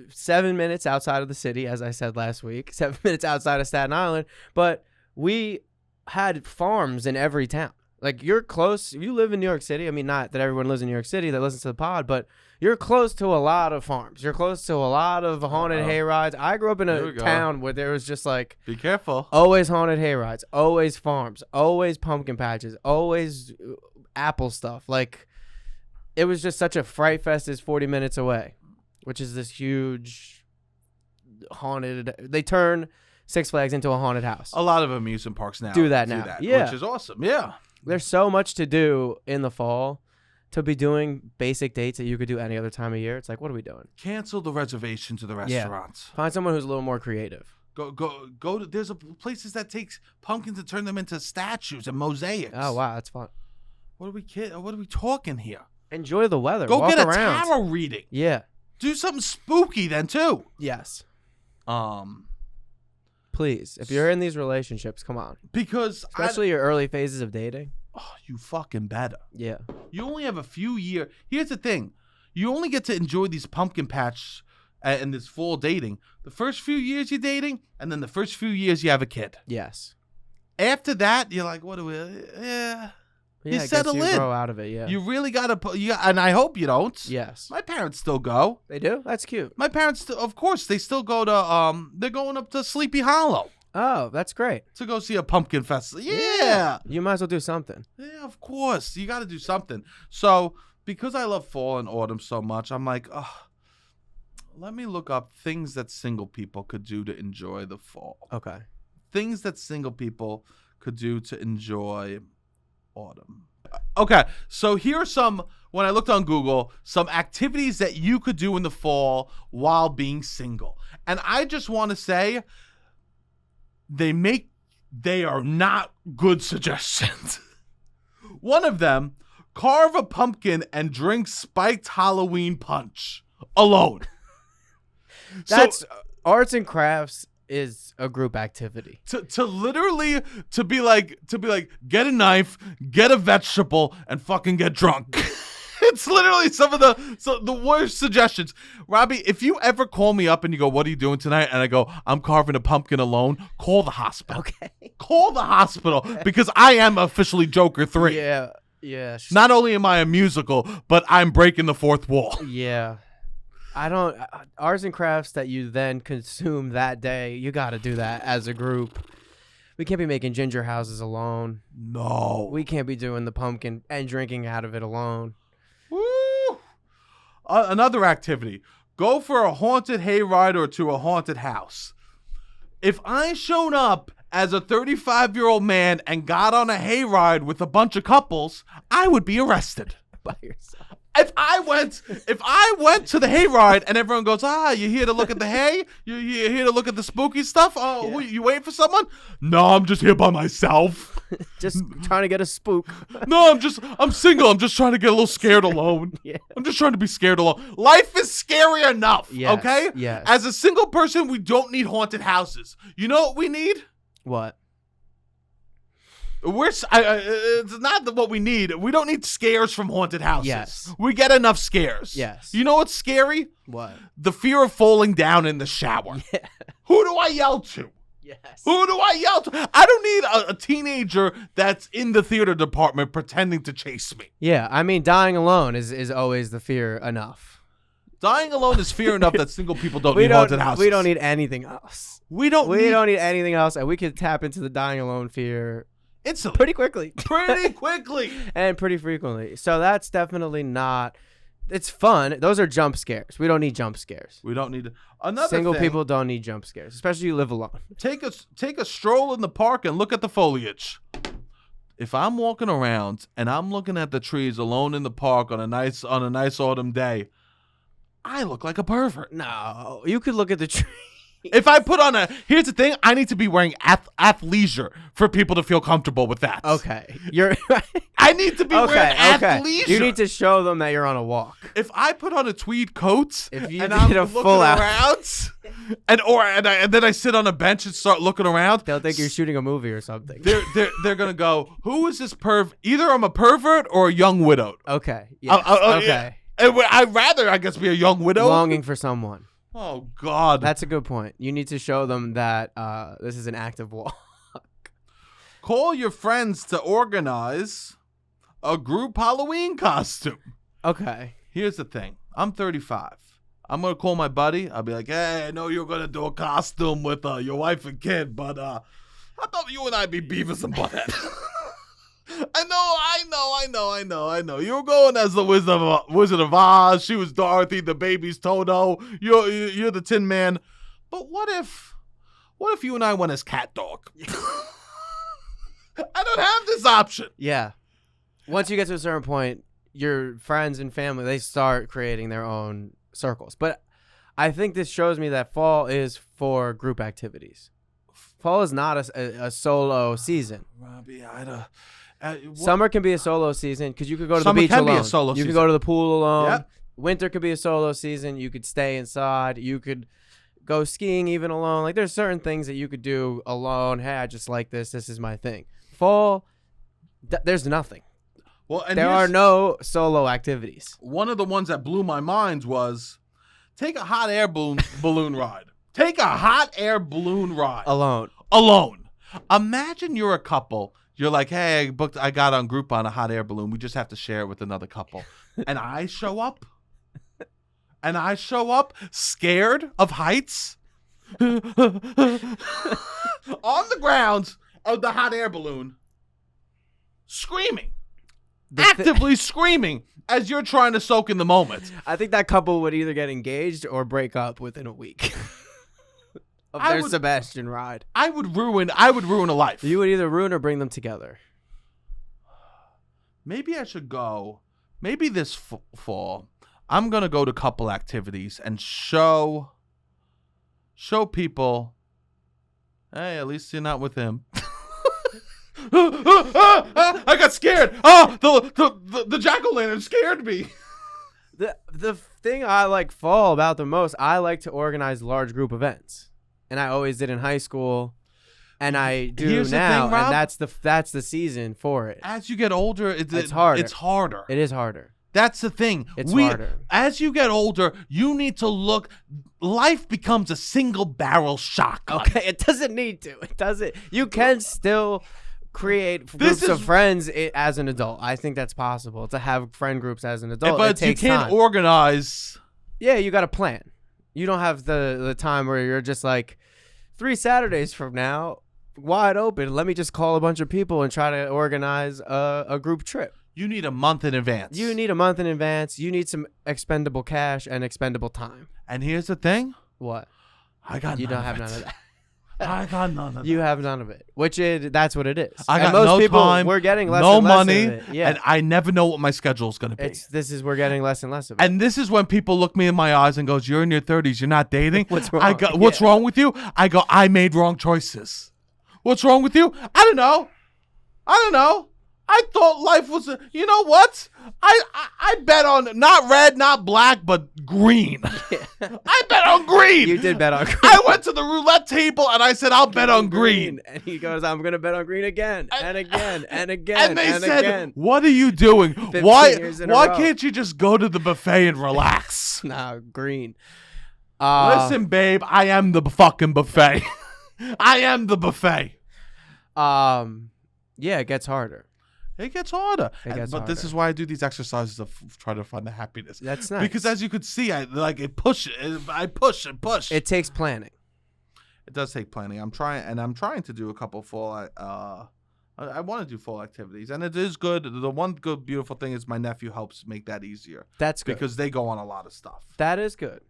7 minutes outside of the city, as I said last week, 7 minutes outside of Staten Island, but we had farms in every town. Like, you're close. You live in New York City. I mean, not that everyone lives in New York City that listens to the pod, but you're close to a lot of farms. You're close to a lot of haunted hayrides. I grew up in a town where there was just like... Be careful. Always haunted hayrides. Always farms. Always pumpkin patches. Always apple stuff. Like, it was just such a fright fest is 40 minutes away, which is this huge haunted. They turn Six Flags into a haunted house. A lot of amusement parks now Do that now. Yeah. which is awesome. Yeah. There's so much to do in the fall to be doing basic dates that you could do any other time of year. It's like, what are we doing? Cancel the reservation to the restaurants. Find someone who's a little more creative. Go to there's places that takes pumpkins and turn them into statues and mosaics. Oh wow, that's fun. What are we talking here? Enjoy the weather. Go Walk get a around. tarot reading. Yeah. Do something spooky then too. Yes. Please, if you're in these relationships, come on. Because especially your early phases of dating. Oh, you fucking better. Yeah. You only have a few years. Here's the thing. You only get to enjoy these pumpkin patch and this fall dating the first few years you're dating, and then the first few years you have a kid. Yes. After that, you're like, what do we? Yeah. You settle in. Grow out of it. Yeah. You really gotta. And I hope you don't. Yes. My parents still go. They do. That's cute. My parents, of course, they still go to. They're going up to Sleepy Hollow. Oh, that's great. To go see a pumpkin festival. Yeah. You might as well do something. Yeah, of course. You got to do something. So, because I love fall and autumn so much, I'm like, let me look up things that single people could do to enjoy the fall. Okay. Things that single people could do to enjoy autumn. Okay, so here are some, when I looked on Google, some activities that you could do in the fall while being single. And I just want to say, they are not good suggestions. One of them, carve a pumpkin and drink spiked Halloween punch alone. That's arts and crafts is a group activity. To literally be like get a knife, get a vegetable, and fucking get drunk. It's literally some of the worst suggestions. Robbie, if you ever call me up and you go, what are you doing tonight? And I go, I'm carving a pumpkin alone. Call the hospital. Okay. Call the hospital because I am officially Joker 3. Yeah. Yeah. Not only am I a musical, but I'm breaking the fourth wall. Yeah. I don't. Arts and crafts that you then consume that day, you got to do that as a group. We can't be making ginger houses alone. No. We can't be doing the pumpkin and drinking out of it alone. Woo! Another activity. Go for a haunted hayride or to a haunted house. If I showed up as a 35-year-old man and got on a hayride with a bunch of couples, I would be arrested. By yourself. If I went to the hayride and everyone goes, you here to look at the hay? You here to look at the spooky stuff? Oh, yeah. You waiting for someone? No, I'm just here by myself. Just trying to get a spook. No, I'm single. I'm just trying to get a little scared alone. Yeah. I'm just trying to be scared alone. Life is scary enough, yes, okay? Yes. As a single person, we don't need haunted houses. You know what we need? What? It's not what we need. We don't need scares from haunted houses. Yes. We get enough scares. Yes. You know what's scary? What? The fear of falling down in the shower. Yeah. Who do I yell to? Yes. Who do I yell to? I don't need a teenager that's in the theater department pretending to chase me. Yeah, I mean, dying alone is always the fear enough. Dying alone is fear enough that single people don't need haunted houses. We don't need anything else. We don't need anything else, and we could tap into the dying alone fear instantly. Pretty quickly. Pretty quickly. And pretty frequently. So that's definitely not... It's fun. Those are jump scares. We don't need jump scares. We don't need... Another Single thing, people don't need jump scares, especially you live alone. Take a stroll in the park and look at the foliage. If I'm walking around and I'm looking at the trees alone in the park on a nice autumn day, I look like a pervert. No, you could look at the tree. If I put on here's the thing, I need to be wearing athleisure for people to feel comfortable with that. Okay. I need to be wearing athleisure. You need to show them that you're on a walk. If I put on a tweed coat and I'm looking around and then I sit on a bench and start looking around, they'll think you're shooting a movie or something. They're going to go, who is this perv? Either I'm a pervert or a young widowed. Okay. Yes. Okay. I'd rather, I guess, be a young widow. Longing for someone. Oh, God. That's a good point. You need to show them that this is an active walk. Call your friends to organize a group Halloween costume. Okay. Here's the thing. I'm 35. I'm going to call my buddy. I'll be like, hey, I know you're going to do a costume with your wife and kid, but I thought you and I'd be Beavis and Butthead. I know. You were going as the Wizard of Oz. She was Dorothy, the baby's Toto. You're the Tin Man. But what if you and I went as cat dog? I don't have this option. Yeah. Once you get to a certain point, your friends and family, they start creating their own circles. But I think this shows me that fall is for group activities. Fall is not a solo season. Robbie, Summer can be a solo season because you could go to Summer the beach can be alone. a solo you season. could go to the pool alone. Yep. Winter could be a solo season. You could stay inside. You could go skiing even alone. Like there's certain things that you could do alone. Hey, I just like this. This is my thing. Fall, there's nothing. Well, and There are no solo activities. one of the ones that blew my mind was take a hot air balloon ride. Take a hot air balloon ride. Alone. Imagine you're a couple. You're like, hey, I got on Groupon a hot air balloon. We just have to share it with another couple. And I show up. Scared of heights. On the ground of the hot air balloon. Screaming. Actively screaming as you're trying to soak in the moment. I think that couple would either get engaged or break up within a week of their Sebastian ride. I would ruin a life. You would either ruin or bring them together. Maybe I should go. Maybe this fall, I'm gonna go to couple activities and show people. Hey, at least you're not with him. I got scared. The jack-o'-lantern scared me. The thing I like fall about the most, I like to organize large group events, and I always did in high school, and I do Here's the now, thing, Rob. and that's the season for it. As you get older, It's harder. It's harder. It is harder. That's the thing. It's harder. As you get older, you need to look. Life becomes a single barrel shotgun. Okay, it doesn't need to. It doesn't. You can still create groups of friends as an adult. I think that's possible to have friend groups as an adult. But it takes you can't time. organize. Yeah, you got to plan. You don't have the time where you're just like 3 Saturdays from now, wide open. Let me just call a bunch of people and try to organize a group trip. You need a month in advance. You need a month in advance. You need some expendable cash and expendable time. And here's the thing. What? I got You none don't have of none it. of that. I got none of that. You have none of it, that's what it is. I got and most no people, time, we're getting less no and less money, of it. Yeah. and I never know what my schedule is going to be. We're getting less and less of it. And this is when people look me in my eyes and goes, "You're in your 30s. You're not dating. What's wrong? What's wrong with you?" I go, "I made wrong choices." What's wrong with you? I don't know. I thought life was you know what? I bet on not red, not black, but green. I bet on green. You did bet on green. I went to the roulette table and I said, I'll bet on green. And he goes, I'm going to bet on green again and again and again And they and said, again. what are you doing? 15 Why years in a row. can't you just go to the buffet and relax? Nah, green. Listen, babe, I am the fucking buffet. I am the buffet. Yeah, it gets harder. It gets harder. But harder. this is why I do these exercises to try to find the happiness. That's nice. Because as you could see, I push and push. It takes planning. It does take planning. I'm trying to do a couple fall. I want to do fall activities, and it is good. The one good, beautiful thing is my nephew helps make that easier. That's good. Because they go on a lot of stuff. That is good.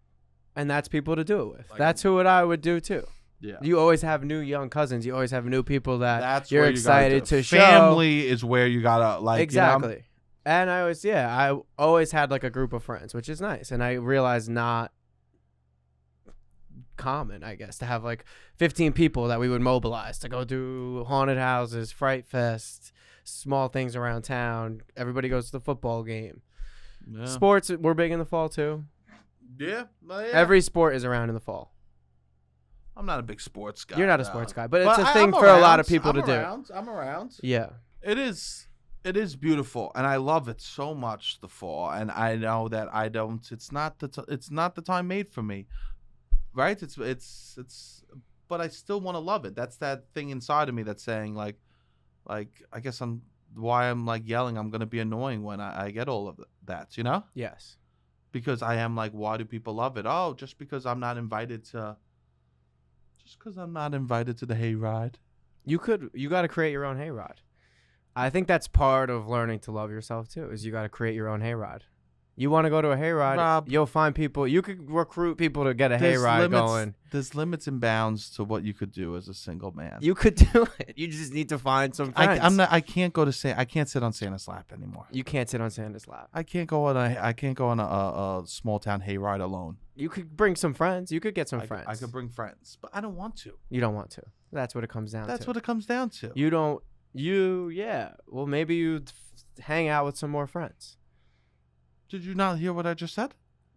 And that's people to do it with. That's who I would do too. Yeah. You always have new young cousins. You always have new people That's you're where you excited to show. Family is where you gotta Exactly. You know? And I always had like a group of friends, which is nice. And I realized not common, I guess, to have like 15 people that we would mobilize to go do haunted houses, Fright Fest, small things around town. Everybody goes to the football game. Yeah. Sports, we're big in the fall too. Yeah. Every sport is around in the fall. I'm not a big sports guy. You're not a no. sports guy, but it's a thing I'm for a lot of around. people to do. I'm around. Yeah. It is beautiful, and I love it so much. The fall, and I know that I don't. It's not the time made for me, right? It's. But I still want to love it. That's that thing inside of me that's saying like I guess I'm like yelling. I'm gonna be annoying when I get all of that. You know? Yes. Because I am like, why do people love it? Oh, just because I'm not invited to. Just because I'm not invited to the hayride. You got to create your own hayride. I think that's part of learning to love yourself too, is you got to create your own hayride. You want to go to a hayride? Rob, You'll find people. You could recruit people to get a hayride going. There's limits and bounds to what you could do as a single man. You could do it. You just need to find some friends. I can't go to I can't sit on Santa's lap anymore. You can't sit on Santa's lap. I can't go on a small town hayride alone. You could bring some friends. You could get some friends. I could bring friends, but I don't want to. You don't want to. That's what it comes down to. That's what it comes down to. You don't. Yeah. Well, maybe you'd hang out with some more friends. Did you not hear what I just said?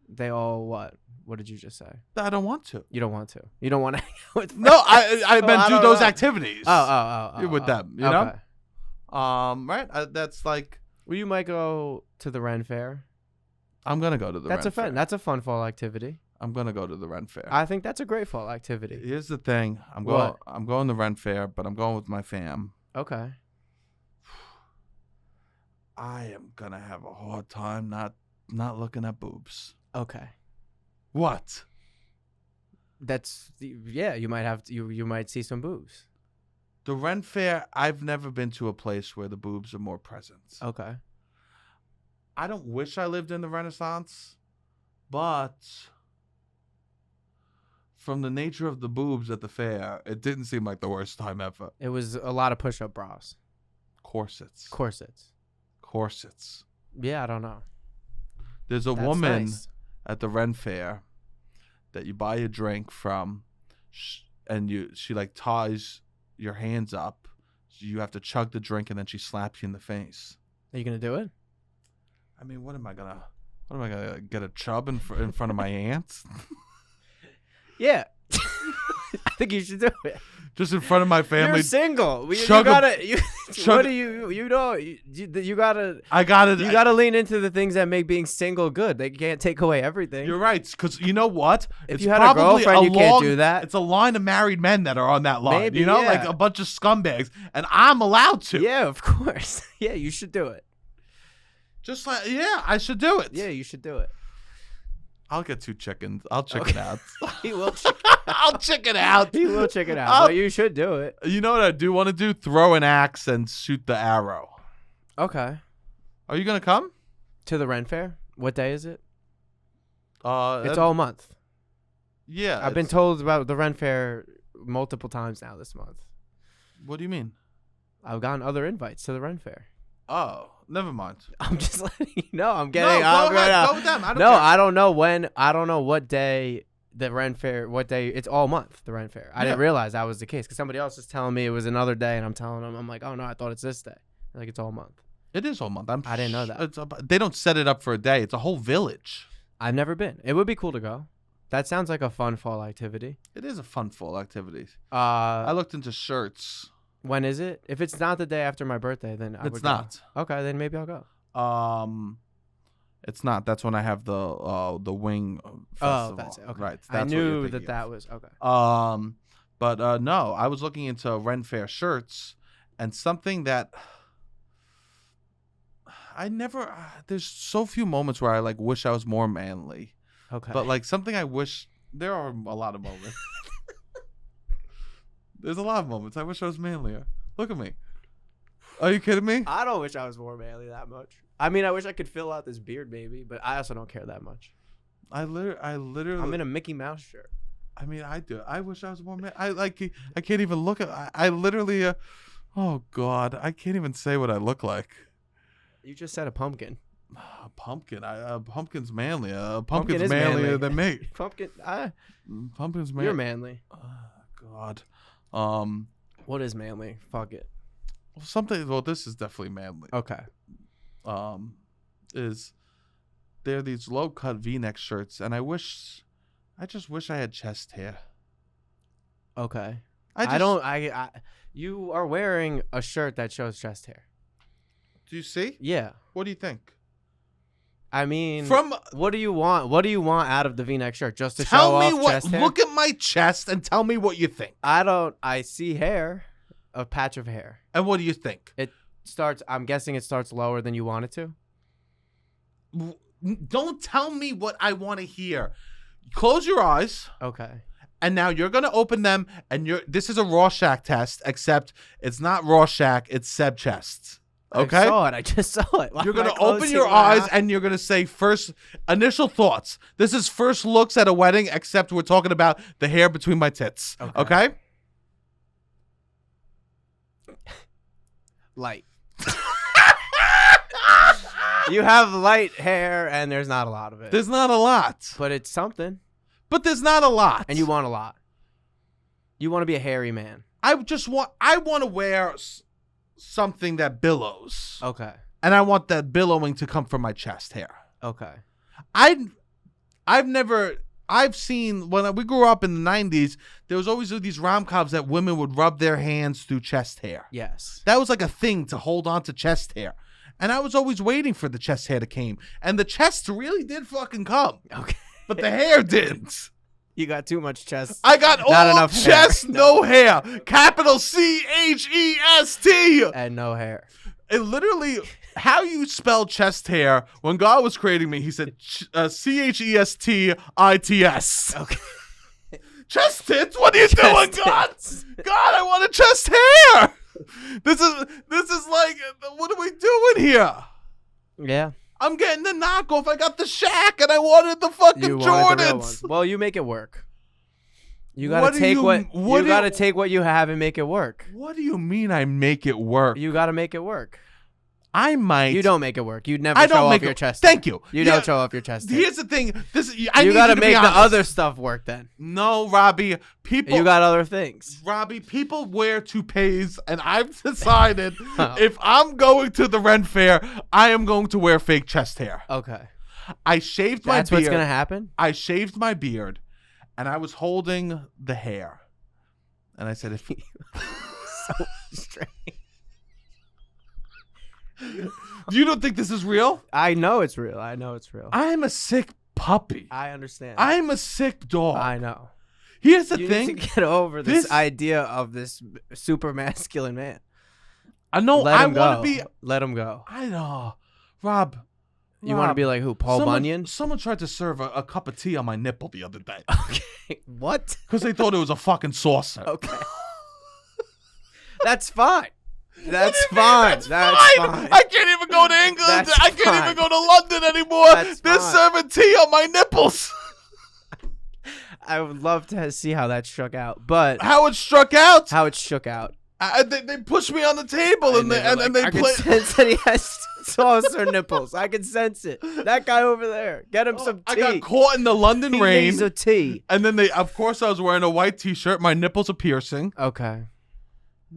They all what? What did you just say? I don't want to. You don't want to. You don't want to hang out with friends. No, I meant do those activities. Oh. With them, you okay. know? Right? That's like... Well, you might go to the Ren Fair. I'm going to go to the Ren Fair. That's a fun fall activity. I'm going to go to the Ren Fair. I think that's a great fall activity. Here's the thing. I'm going to the Ren Fair, but I'm going with my fam. Okay. I am going to have a hard time not looking at boobs. Okay. What? You might have you might see some boobs. The Ren Fair, I've never been to a place where the boobs are more present. Okay. I don't wish I lived in the Renaissance, but from the nature of the boobs at the fair, it didn't seem like the worst time ever. It was a lot of push-up bras. Corsets. Yeah, I don't know. There's a woman at the Ren Fair that you buy a drink from, and she like ties your hands up. So you have to chug the drink, and then she slaps you in the face. Are you gonna do it? I mean, what am I gonna get a chub in front of my aunts? Yeah. I think you should do it. Just in front of my family. You're single. You gotta lean into the things that make being single good. They can't take away everything. You're right, because you know what? If you had a girlfriend, you can't do that. It's a line of married men that are on that line. Maybe, you know, yeah. like a bunch of scumbags, and I'm allowed to. Yeah, of course. Yeah, you should do it. Just like, yeah, I should do it. Yeah, you should do it. I'll get 2 chickens. I'll check it out. He will check it out. I'll check it out. He will check it out. But you should do it. You know what I do want to do? Throw an axe and shoot the arrow. Okay. Are you going to come? To the Ren Fair? What day is it? It's all month. Yeah. I've been told about the Ren Fair multiple times now this month. What do you mean? I've gotten other invites to the Ren Fair. Oh, never mind. I'm just letting you know. I'm getting. No, go ahead. Go with them. I don't care. I don't know when. I don't know what day the Ren Fair. What day? It's all month. The Ren Fair. I didn't realize that was the case because somebody else was telling me it was another day, and I'm telling them, I'm like, oh no, I thought it's this day. They're like, it's all month. It is all month. I didn't know that. They don't set it up for a day. It's a whole village. I've never been. It would be cool to go. That sounds like a fun fall activity. It is a fun fall activity. I looked into shirts. When is it? If it's not the day after my birthday, then I would It's not. Go. Okay, then maybe I'll go. It's not. That's when I have the wing festival. Oh, that's it. Okay. Right. That's I what you're knew thinking that of. was okay. But no, I was looking into Ren Fair shirts, and something that I never. There's so few moments where I like wish I was more manly. Okay. But like something I wish there are a lot of moments. There's a lot of moments I wish I was manlier. Look at me. Are you kidding me? I don't wish I was more manly that much. I mean, I wish I could fill out this beard maybe, but I also don't care that much. I literally. I'm in a Mickey Mouse shirt. I mean, I do. I wish I was more man. I can't even look at. I literally. Oh God, I can't even say what I look like. You just said a pumpkin. A pumpkin. Pumpkin's manly. Pumpkin's Pumpkin manlier manly. than me. Pumpkin's manly. You're manly. God. What is manly? Fuck it. Something. Well, this is definitely manly. Okay. Is there these low cut V-neck shirts, and I just wish I had chest hair. Okay. You are wearing a shirt that shows chest hair. Do you see? Yeah. What do you think? I mean, what do you want? What do you want out of the V-neck shirt? Just to show off chest hair? Look at my chest and tell me what you think. I see hair, a patch of hair. And what do you think? I'm guessing it starts lower than you want it to. Don't tell me what I want to hear. Close your eyes. Okay. And now you're going to open them, and this is a Rorschach test, except it's not Rorschach, it's Seb chest. Okay? I saw it. I just saw it. Why You're am I going to open closing your my eyes and you're going to say first initial thoughts. This is first looks at a wedding, except we're talking about the hair between my tits. Okay? Light. You have light hair and there's not a lot of it. There's not a lot. But it's something. But there's not a lot. And you want a lot. You want to be a hairy man. I want to wear something that billows. Okay. And I want that billowing to come from my chest hair. Okay. I've seen when we grew up in the 90s, there was always these rom-coms that women would rub their hands through chest hair. Yes. That was like a thing to hold on to chest hair. And I was always waiting for the chest hair to come. And the chest really did fucking come. Okay. But the hair didn't. You got too much chest. I got Not all enough chest, hair. no hair. Capital CHEST. And no hair. It literally, how you spell chest hair, when God was creating me, he said CHESTITS. Okay. Chest tits? What are you doing, God? Tits. God, I want a chest hair. This is like, what are we doing here? Yeah. I'm getting the knockoff. I got the Shaq and I wanted the fucking You wanted the real one. Jordans. Well, you make it work. You What gotta do take you- what what you do gotta you- take what you have and make it work. What do you mean I make it work? You gotta make it work. I might. You don't make it work. You'd never I show don't off make your it. chest. Thank hair. you. You Yeah. don't show off your chest. hair. Here's the thing. You need gotta you to make be the honest. other stuff work then. No, Robbie. People. You got other things. Robbie, people wear toupees, and I've decided Oh. if I'm going to the Ren Fair, I am going to wear fake chest hair. Okay. I shaved my That's beard. what's gonna happen? I shaved my beard, and I was holding the hair, and I said, "If So strange. you don't think this is real, I know it's real. I know it's real. I'm a sick puppy. I understand. I'm a sick dog." I know. Here's the You thing. need to get over this This- idea of this super masculine man. I know. Let I him want go. to be. Let him go. I know, Rob. You want to be like who? Paul Bunyan? Someone tried to serve a cup of tea on my nipple the other day Okay. What? because they thought it was a fucking saucer. Okay. That's fine. That's What do you mean fine. That's That's fine. fine. I can't even go to England. That's I can't fine. even go to London anymore. That's They're fine. serving tea on my nipples. I would love to see how that shook out, but How it struck out. how it shook out. They pushed me on the table and they I played. can sense that he has saucer nipples. I can sense it. That guy over there. Get him some tea. I got caught in the London He rain. needs a tea. And then of course, I was wearing a white T-shirt. My nipples are piercing. Okay.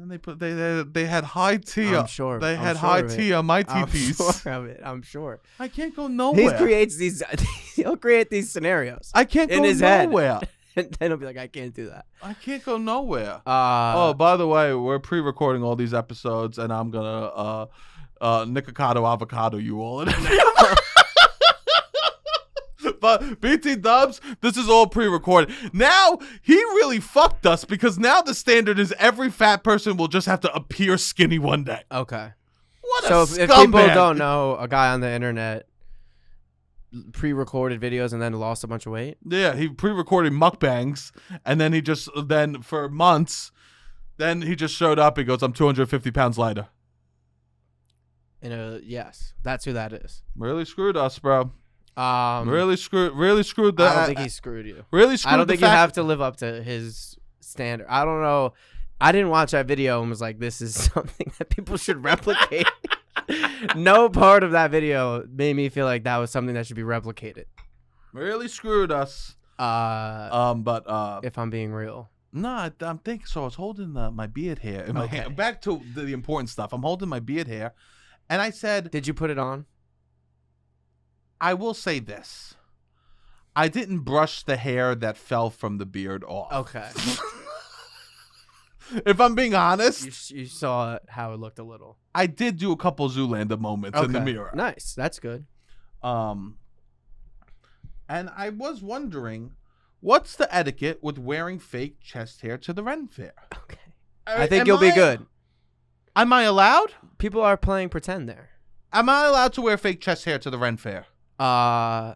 And then they had high tea. I'm sure. They I'm had sure high of it. tea on my I'm teepees. sure of it. I'm sure. I can't go He nowhere. creates these. He'll create these scenarios, I can't in go his head. nowhere. and then he'll be like, "I can't do that." I can't go nowhere. Oh, By the way, we're pre-recording all these episodes, and I'm gonna Nicocado avocado you all in it. But BT Dubs, this is all pre-recorded. Now he really fucked us because now the standard is every fat person will just have to appear skinny one day. okay. What So a if people scumbag. don't know, a guy on the internet pre-recorded videos and then lost a bunch of weight. Yeah, he pre-recorded mukbangs, and then then for months, then he just showed up and goes, "I'm 250 pounds lighter." Yes, that's who that is. Really screwed us, bro. Really? Really screwed that. I don't think he screwed you. Really screwed I don't the think you fact- have to live up to his standard. I don't know. I didn't watch that video and was like, this is something that people should replicate. No part of that video made me feel like that was something that should be replicated. Really screwed us. But If I'm being real. no, I'm thinking. So I was holding my beard hair in my Okay. hand. Back to the important stuff. I'm holding my beard hair, and I said, Did you put it on? I will say this. I didn't brush the hair that fell from the beard off. Okay. If I'm being honest, You saw how it looked a little. I did do a couple Zoolander moments in the mirror. Nice. That's good. And I was wondering, what's the etiquette with wearing fake chest hair to the Ren Fair? Okay. I think you'll be good. Am I allowed? People are playing pretend there. Am I allowed to wear fake chest hair to the Ren Fair? Uh,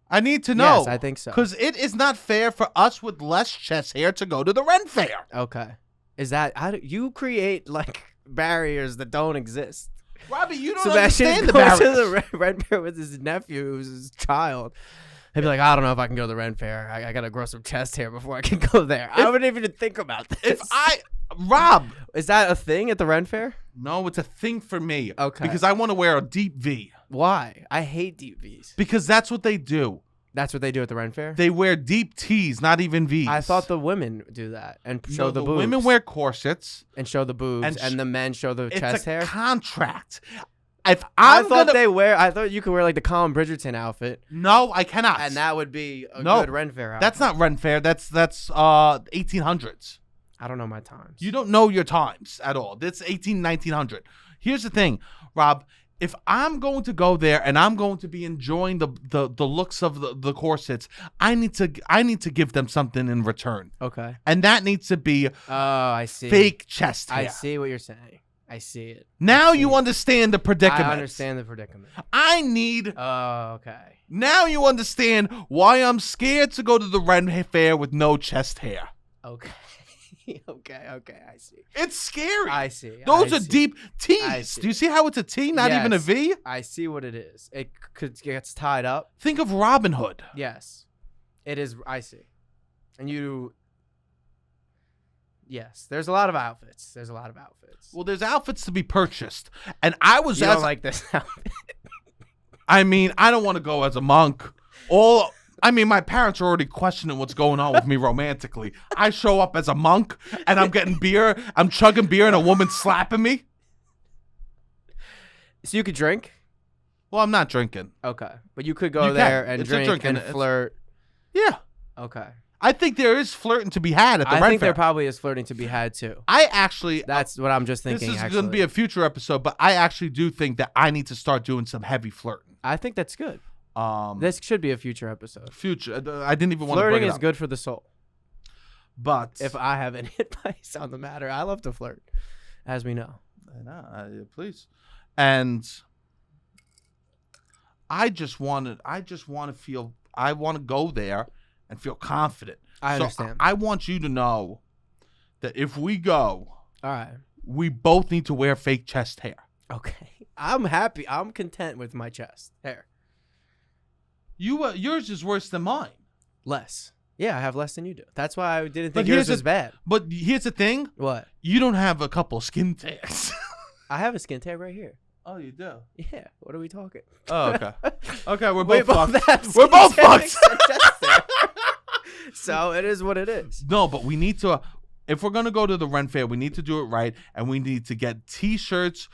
I need to know. Yes, I think so. Because it is not fair for us with less chest hair to go to the Ren Fair. Okay. Is that you create like barriers that don't exist? Robbie, you don't Sebastian understand the going barriers. to the Ren Fair with his nephew, who's his child. He'd be like, I don't know if I can go to the Ren Fair. I gotta grow some chest hair before I can go there. I wouldn't even think about this. Rob, Is that a thing at the Ren Fair? no, it's a thing for me. Okay. Because I want to wear a deep V. Why? I hate deep V's. Because that's what they do. That's what they do at the Ren Fair? They wear deep T's, not even V's. I thought the women do that and show the boobs. women wear corsets. and show the boobs, and the men show the chest It's a hair. contract. If I I'm thought gonna, I thought you could wear like the Colin Bridgerton outfit, no, I cannot. and that would be a No, good Ren Fair outfit. That's not Ren Fair. That's 1800s. I don't know my times. You don't know your times at all. That's 1900. Here's the thing, Rob. If I'm going to go there and I'm going to be enjoying the looks of the corsets, I need to give them something in return. Okay. And that needs to be Oh, I see. fake chest hair. I see what you're saying. I see it. Now you understand the predicament. I understand the predicament. I need. Oh, okay. Now you understand why I'm scared to go to the Ren Fair with no chest hair. Okay. okay. I see. It's scary. I see. Those I are see. deep I T's. see. Do you see how it's a T, not even a Yes. V? I see what it is. It gets tied up. Think of Robin Hood. Yes. It is. I see. And you. Yes. There's a lot of outfits. Well, there's outfits to be purchased, and I was. You don't like this outfit. I mean, I don't want to go as a monk. My parents are already questioning what's going on with me romantically. I show up as a monk, and I'm getting beer. I'm chugging beer, and a woman's slapping me. So you could drink? Well, I'm not drinking. Okay. But you could go You there can. and It's a drink drink, and and it's- flirt. Yeah, Okay. I think there is flirting to be had at the I Ren think Fair. there probably is flirting to be had too. I actually. That's what I'm just thinking. This is actually. going to be a future episode, but I actually do think that I need to start doing some heavy flirting. I think that's good. This should be a future episode. Future. I didn't even want to bring Flirting it is up. good for the soul. But If I have any advice on the matter, I love to flirt, as we know. please, and I just want to feel. I want to go there and feel confident. I So understand. I want you to know that if we go, All right. we both need to wear fake chest hair. Okay. I'm happy. I'm content with my chest hair. Yours is worse than mine. Less. Yeah, I have less than you do. That's why I didn't But think yours here's was the- bad. But here's the thing: What? you don't have a couple skin tags. I have a skin tag right here. Oh, you do. Yeah. What are we talking? Oh, okay. Okay, we're We both fucked. have We're skin both tags fucked. and chest hair. So it is what it is. No, but we need to. If we're gonna go to the Ren Fair, we need to do it right, and we need to get T-shirts,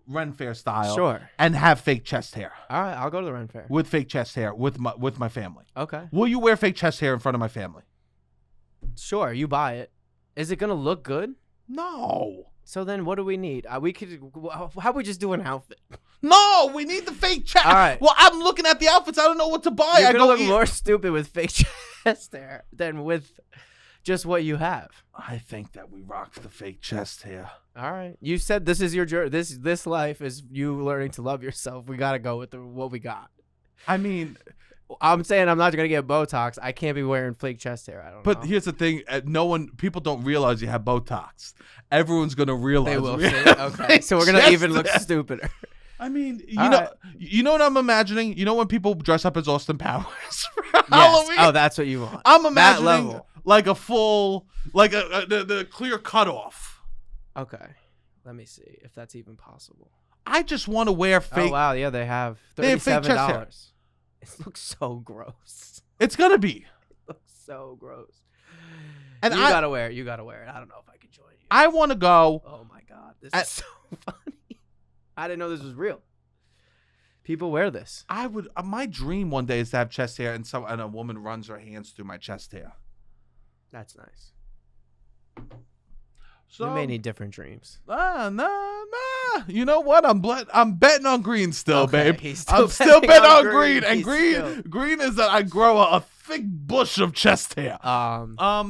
Ren Fair style, Sure. and have fake chest hair All right. I'll go to the Ren Fair. with fake chest hair with my family. Okay. Will you wear fake chest hair in front of my family? Sure. You buy it. Is it gonna look good? No. So then, what do we need? We could. How about we just do an outfit? No, we need the fake chest. All right. Well, I'm looking at the outfits. I don't know what to buy. You're I gonna go look more stupid with fake chest hair than with just what you have. I think that we rock the fake chest hair. All right. You said this is your journey. This life is you learning to love yourself. We gotta go with what we got. I mean, I'm saying I'm not gonna get Botox. I can't be wearing fake chest hair. I don't know. but here's the thing: people don't realize you have Botox. Everyone's gonna realize they will we see. have Okay. fake So we're gonna chest even look hair. stupider. I mean, All right. you know what I'm imagining? You know when people dress up as Austin Powers for Yes. Halloween? Oh, that's what you want. I'm that imagining level. like a full, like the clear cutoff. Okay. Let me see if that's even possible. I just want to wear fake. Oh wow, yeah, they have They have fake chest hair. $37. It looks so gross. It's gonna be. It looks so gross. And you I gotta wear it. You gotta wear it. I don't know if I can join you. I want to go. Oh my god, this is so funny. I didn't know this was real. People wear this. I would. My dream one day is to have chest hair, and a woman runs her hands through my chest hair. That's nice. So We may need different dreams. nah. You know what? I'm betting on green still, Okay, babe. he's I'm still still betting betting on on green, green. and He's green. still- Green is that I grow a thick bush of chest hair.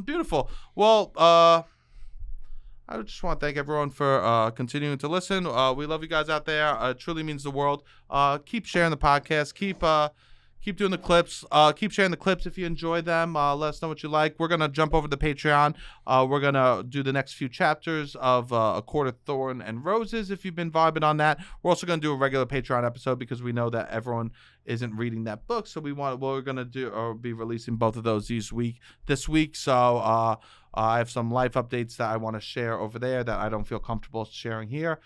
Beautiful. Well, I just want to thank everyone for continuing to listen. We love you guys out there. It truly means the world. Keep sharing the podcast. Keep doing the clips. Keep sharing the clips if you enjoy them. Let us know what you like. We're going to jump over to Patreon. We're going to do the next few chapters of A Court of Thorn and Roses if you've been vibing on that. We're also going to do a regular Patreon episode because we know that everyone isn't reading that book. So we're going to do or be releasing both of those this week. So I have some life updates that I want to share over there that I don't feel comfortable sharing here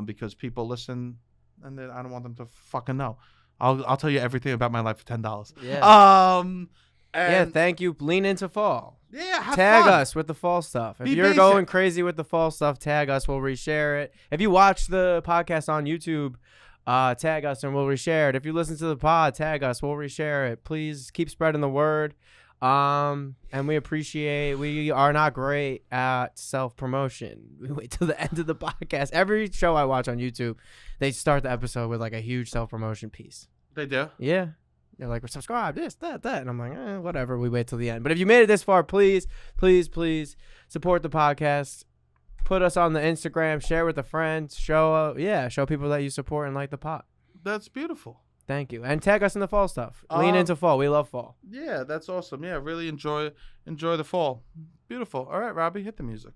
because people listen and I don't want them to fucking know. I'll tell you everything about my life for $10. Yeah. And Thank you. Lean into fall. Yeah, have tag fun. us with the fall stuff. If Be you're basic. going crazy with the fall stuff, tag us. We'll reshare it. If you watch the podcast on YouTube, tag us and we'll reshare it. If you listen to the pod, tag us. We'll reshare it. Please keep spreading the word. And we are not great at self-promotion. We wait till the end of the podcast. Every show I watch on YouTube, they start the episode with like a huge self-promotion piece. They do? Yeah. They're like, subscribe, this, that. And I'm like, whatever. We wait till the end. But if you made it this far, please, please, please support the podcast. Put us on the Instagram. Share with a friend. Show people that you support and like the pod. That's beautiful. Thank you. And tag us in the fall stuff. Lean into fall. We love fall. Yeah, that's awesome. Yeah, really enjoy the fall. Beautiful. All right, Robbie, hit the music.